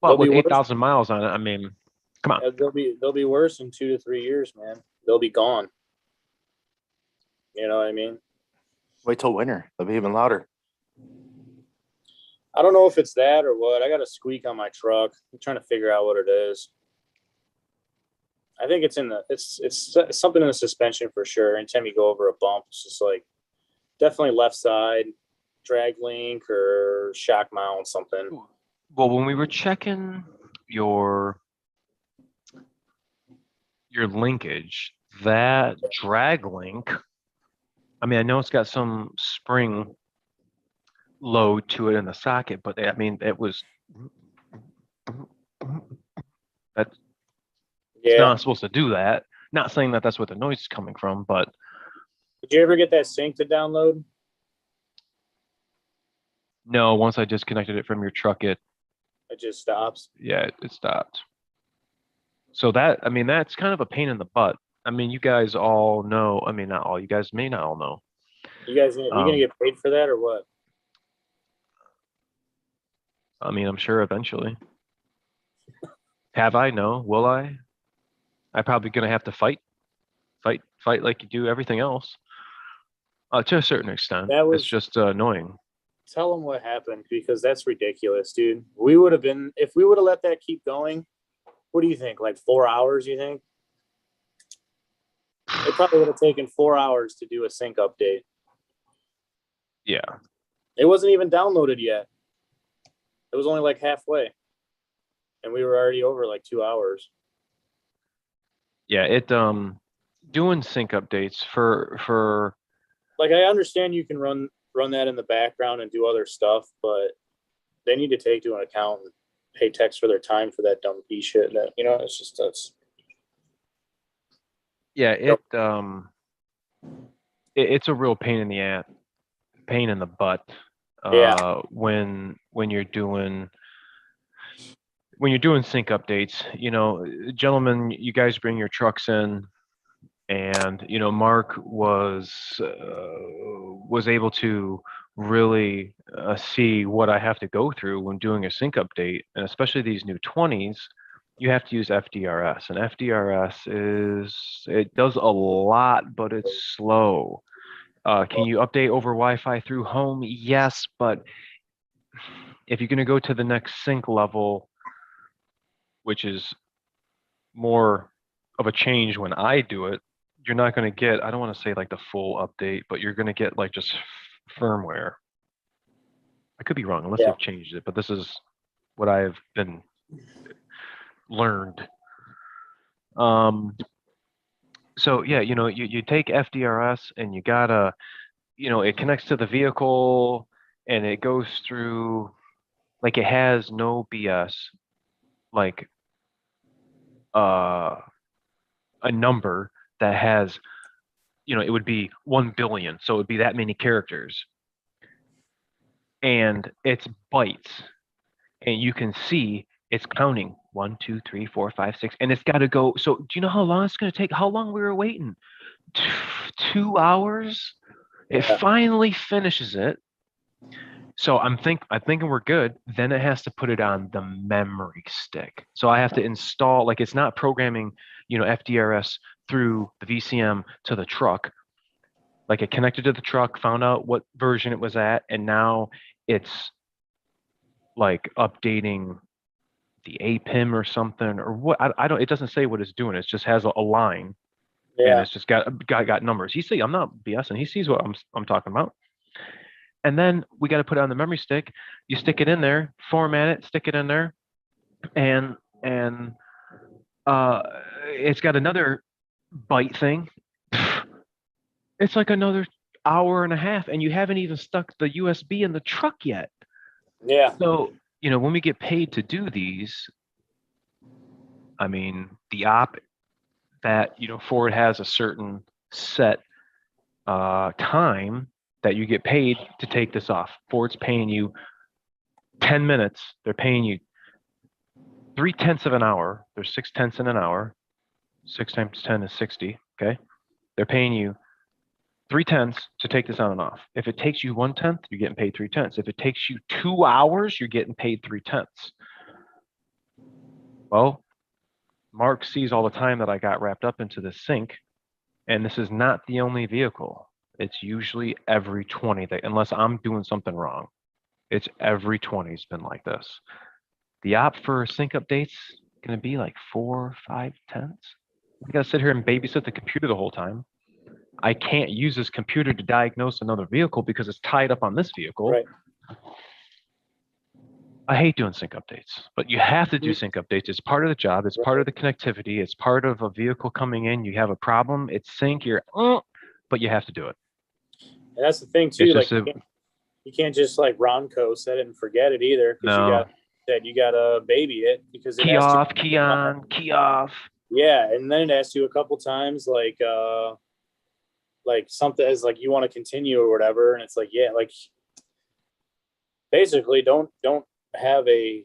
But with be worse. 8,000 miles on it, I mean, come on. They'll be worse in 2 to 3 years, man. They'll be gone. You know what I mean? Wait till winter. They'll be even louder. I don't know if it's that or what. I got a squeak on my truck. I'm trying to figure out what it is. I think it's it's something in the suspension for sure. Anytime you go over a bump, it's just like definitely left side drag link or shock mount, something. Well, when we were checking your linkage, that drag link, I mean, I know it's got some spring load to it in the socket, but I mean, it was it's not supposed to do that. Not saying that that's where the noise is coming from, but did you ever get that sync to download? no, once I disconnected it from your truck, it just stops. Yeah, it stopped. So that's kind of a pain in the butt. I mean, you guys all know. I mean, not all. You guys may not all know. You guys, are you gonna get paid for that or what? I mean, I'm sure eventually. Have I? No. Will I? I'm probably gonna have to fight like you do everything else. To a certain extent, it's just annoying. Tell them what happened, because that's ridiculous, dude. If we would have let that keep going, what do you think? Like 4 hours, you think? It probably would have taken 4 hours to do a sync update. Yeah. It wasn't even downloaded yet. It was only like halfway. And we were already over like 2 hours. Yeah, it doing sync updates for like, I understand you can run that in the background and do other stuff, but they need to take into account and pay techs for their time for that dumb shit. That it's just Yeah, it's a real pain in the butt Yeah. when you're doing sync updates. Gentlemen, you guys bring your trucks in, and Mark was able to really see what I have to go through when doing a sync update, and especially these new 20s. You have to use FDRS, and it does a lot, but it's slow. Can you update over Wi-Fi through home? Yes, but if you're going to go to the next sync level, which is more of a change when I do it, you're not going to get, I don't want to say like the full update, but you're going to get like just firmware. I could be wrong unless Yeah. they've changed it, but this is what I've been learned. So yeah, you take FDRS and you gotta, it connects to the vehicle and it goes through, like, it has no BS, like a number that has, it would be 1 billion, so it would be that many characters, and it's bytes, and you can see it's counting 1, 2, 3, 4, 5, 6, and it's got to go. So do you know how long it's going to take? How long we were waiting? 2 hours. It finally finishes it. So I'm thinking we're good. Then it has to put it on the memory stick. So I have to install, like, it's not programming, FDRS through the VCM to the truck. Like, it connected to the truck, found out what version it was at, and now it's like updating the APIM or something, or what. I don't. It doesn't say what it's doing. It just has a line, and it's just got numbers. I'm not BSing. He sees what I'm talking about. And then we got to put it on the memory stick. You stick it in there, format it, stick it in there, and it's got another byte thing. It's like another hour and a half, and you haven't even stuck the USB in the truck yet. Yeah. So, when we get paid to do these, I mean, the op that, Ford has a certain set time that you get paid to take this off. Ford's paying you 10 minutes. They're paying you 3/10 of an hour. There's 6/10 in an hour. 6 times 10 is 60. Okay. They're paying you 3/10 to take this on and off. If it takes you 1/10, you're getting paid 3/10. If it takes you 2 hours, you're getting paid 3/10. Well, Mark sees all the time that I got wrapped up into the sync, and this is not the only vehicle. It's usually every 20 unless I'm doing something wrong. It's every 20 has been like this. The op for sync updates going to be like 4, 5, 10s. I got to sit here and babysit the computer the whole time. I can't use this computer to diagnose another vehicle because it's tied up on this vehicle. Right. I hate doing sync updates, but you have to do sync updates. It's part of the job. It's part of the connectivity. It's part of a vehicle coming in. You have a problem. It's sync. But you have to do it. And that's the thing too. Like, you can't just like Ronco set it and forget it either. No. You got to baby it because it key has off, to, key on, key off. Yeah, and then it asks you a couple times like something as like you want to continue or whatever, and it's like, yeah, like basically don't have a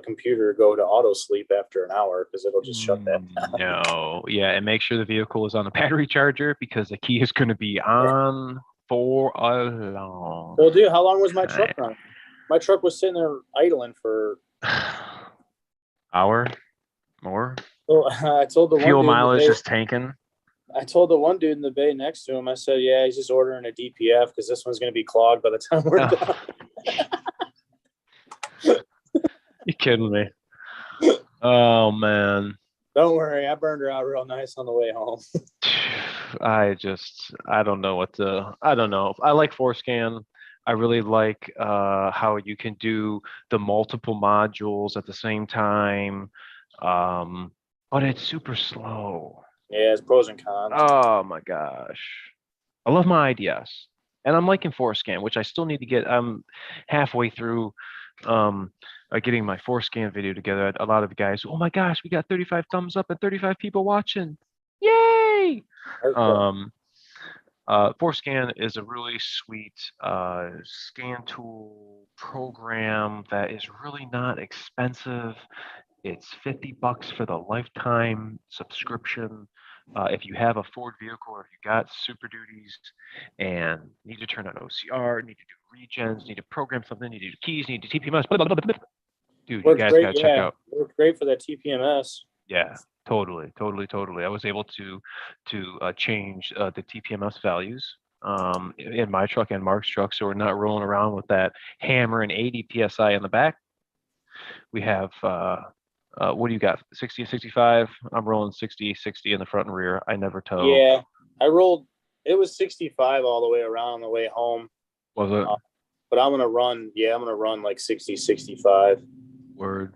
computer go to auto sleep after an hour because it'll just shut that down. No, yeah, and make sure the vehicle is on a battery charger because the key is going to be on for a long. Well, dude, how long was my truck running? My truck was sitting there idling for hour more. Well, I told the fuel mileage is tanking. I told the one dude in the bay next to him, I said, yeah, he's just ordering a DPF because this one's going to be clogged by the time we're done. You kidding me? Oh, man. Don't worry. I burned her out real nice on the way home. I don't know I don't know. I like Forescan. I really like how you can do the multiple modules at the same time. But it's super slow. Yeah, it's pros and cons. Oh my gosh. I love my IDS. And I'm liking Forescan, which I still need to get. I'm halfway through getting my forescan video together. A lot of guys, oh my gosh, we got 35 thumbs up and 35 people watching. Yay! Perfect. Forescan is a really sweet scan tool program that is really not expensive. It's $50 for the lifetime subscription. If you have a Ford vehicle or if you got Super Duties and need to turn on OCR, need to do regens, need to program something, need to do keys, need to TPMS, blah, blah, blah, blah, blah. Dude, you Works guys great. gotta check Yeah, out. works great for that TPMS. Yeah, totally. I was able to change the TPMS values in my truck and Mark's truck, so we're not rolling around with that hammer and 80 psi in the back. We have what do you got? 60 and 65. I'm rolling 60 in the front and rear. I never tow. Yeah, I rolled. It was 65 all the way around on the way home. Was it? But I'm gonna run. Yeah, I'm gonna run like 60, 65. Word.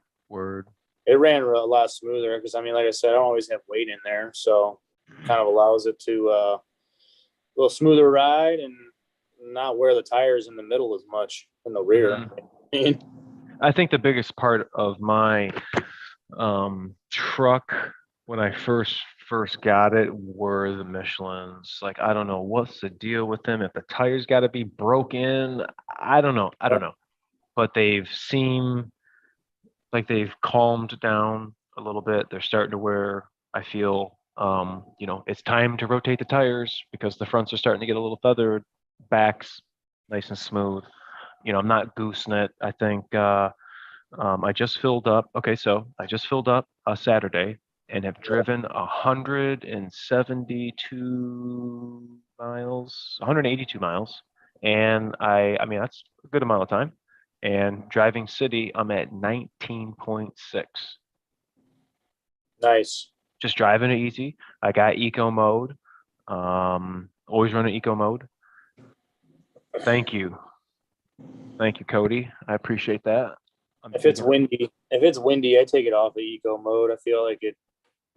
It ran a lot smoother because I mean, like I said, I don't always have weight in there, so it kind of allows it to a little smoother ride and not wear the tires in the middle as much in the rear. I think the biggest part of my truck when I first got it were the Michelins. Like, I don't know what's the deal with them. If the tires got to be broken, I don't know. But they've seemed like they've calmed down a little bit. They're starting to wear, I feel, it's time to rotate the tires because the fronts are starting to get a little feathered, backs nice and smooth. I'm not goosing it. I think I just filled up. Okay, so I just filled up a Saturday and have driven 172 miles, 182 miles. And I mean, that's a good amount of time. And driving city, I'm at 19.6. Nice. Just driving it easy. I got eco mode. Always running eco mode. Thank you, Cody. I appreciate that. If it's windy, I take it off of eco mode. I feel like it's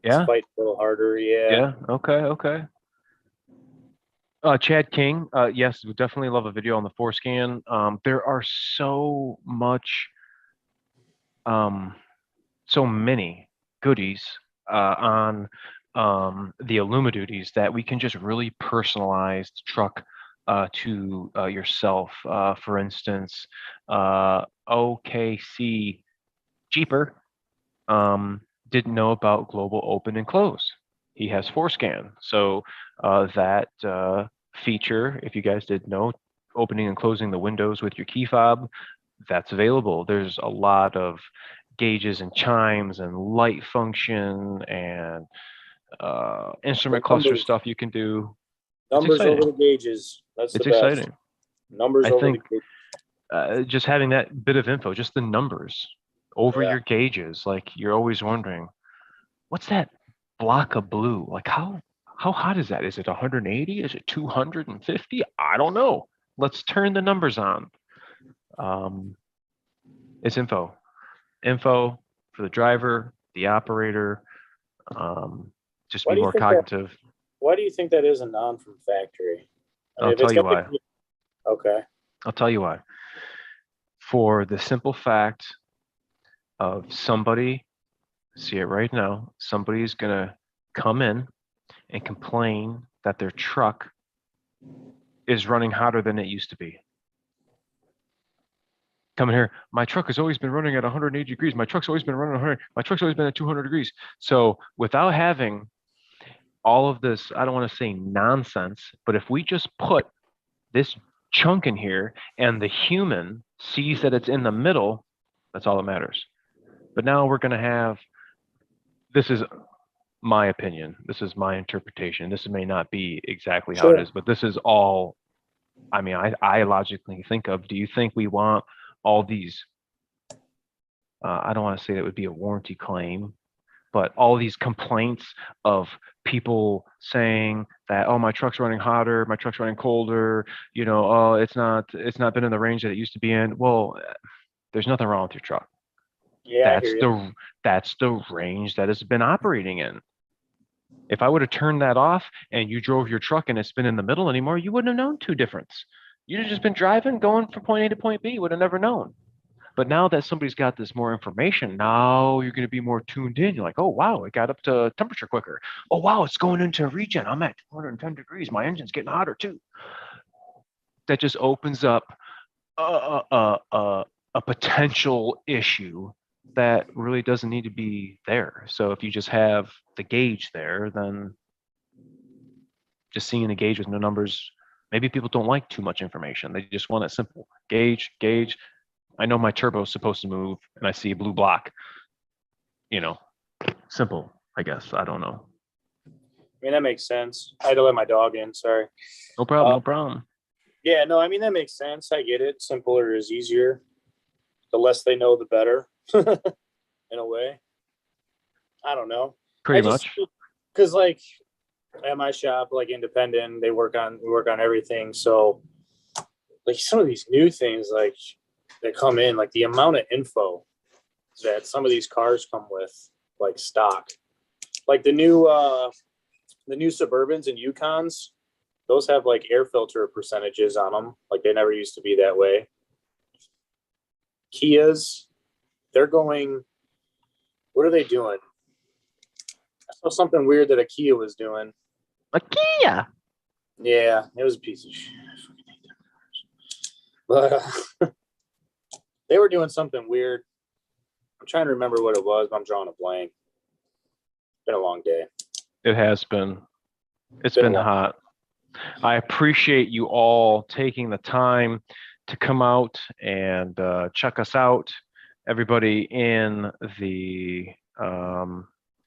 fighting a little harder. Yeah. Okay. Chad King, yes, we definitely love a video on the forescan. There are so many goodies on the Illumidutis that we can just really personalize the truck to yourself. For instance, OKC Jeeper didn't know about global open and close. He has forescan, so that feature, if you guys didn't know, opening and closing the windows with your key fob, that's available. There's a lot of gauges and chimes and light function and instrument cluster stuff you can do. Numbers over the gauges. That's the best. It's exciting. Numbers over the gauges. Just having that bit of info, just the numbers over your gauges, like you're always wondering, what's that block of blue? Like how hot is that? Is it 180? Is it 250? I don't know. Let's turn the numbers on. It's info for the driver, the operator. Just be more cognitive. Why do you think that is a non from factory? I'll tell you why. Okay. I'll tell you why. For the simple fact of somebody, see it right now, somebody's gonna come in and complain that their truck is running hotter than it used to be. Coming here, my truck has always been running at 180 degrees. My truck's always been running 100. My truck's always been at 200 degrees. So without having all of this, I don't want to say nonsense, but if we just put this chunk in here and the human sees that it's in the middle, that's all that matters. But now we're going to have, this is my opinion, this is my interpretation, this may not be exactly how it is, but this is all, I mean, I logically think of, do you think we want all these, I don't want to say that would be a warranty claim, but all these complaints of people saying that, oh, my truck's running hotter, my truck's running colder, oh, it's not been in the range that it used to be in. Well, there's nothing wrong with your truck. Yeah, that's the range that it's been operating in. If I would have turned that off and you drove your truck and it's been in the middle anymore, you wouldn't have known two difference. You'd have just been driving, going from point A to point B, would have never known. But now that somebody's got this more information, now you're going to be more tuned in. You're like, oh, wow, it got up to temperature quicker. Oh, wow, it's going into regen. I'm at 210 degrees. My engine's getting hotter too. That just opens up a potential issue that really doesn't need to be there. So if you just have the gauge there, then just seeing the gauge with no numbers, maybe people don't like too much information. They just want it simple. Gauge, gauge. I know my turbo is supposed to move and I see a blue block. You know, simple, I guess. I don't know. I mean, that makes sense. I had to let my dog in. Sorry. No problem. No problem. Yeah, no, I mean, that makes sense. I get it. Simpler is easier. The less they know, the better, in a way. I don't know. Pretty much. Because, like, at my shop, like, independent, we work on everything. So, like, some of these new things, like, that come in, like, the amount of info that some of these cars come with, like, stock. Like, the new Suburbans and Yukons, those have, like, air filter percentages on them. Like, they never used to be that way. Kias, they're going, what are they doing? I saw something weird that a Kia was doing. A Kia? Yeah, it was a piece of shit. But they were doing something weird. I'm trying to remember what it was, but I'm drawing a blank. It's been a long day. It has been. It's been hot. I appreciate you all taking the time to come out and check us out. Everybody in the,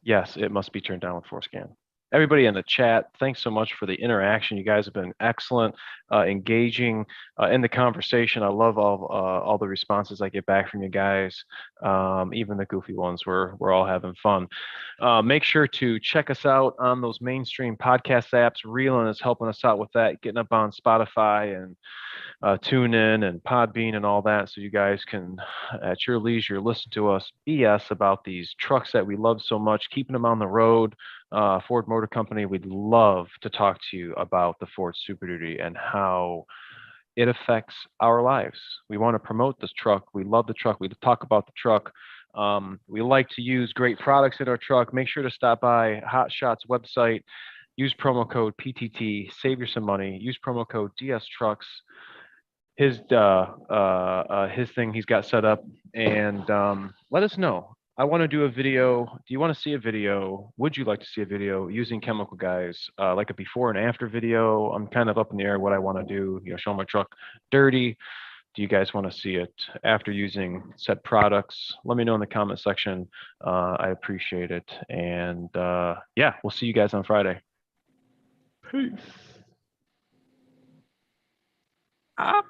yes, it must be turned down with forescan. Everybody in the chat, thanks so much for the interaction. You guys have been excellent, engaging in the conversation. I love all the responses I get back from you guys, even the goofy ones. We're all having fun. Make sure to check us out on those mainstream podcast apps. Reelin is helping us out with that, getting up on Spotify and TuneIn and Podbean and all that, so you guys can, at your leisure, listen to us BS about these trucks that we love so much, keeping them on the road. Ford Motor Company, we'd love to talk to you about the Ford Super Duty and how it affects our lives. We want to promote this truck. We love the truck. We talk about the truck. We like to use great products in our truck. Make sure to stop by Hot Shots website. Use promo code PTT. Save you some money. Use promo code DS Trucks. His thing he's got set up, and let us know. I want to do a video. Do you want to see a video? Would you like to see a video using chemical guys, like a before and after video? I'm kind of up in the air what I want to do. Show my truck dirty. Do you guys want to see it after using said products? Let me know in the comment section. I appreciate it. And yeah, we'll see you guys on Friday. Peace. Ah.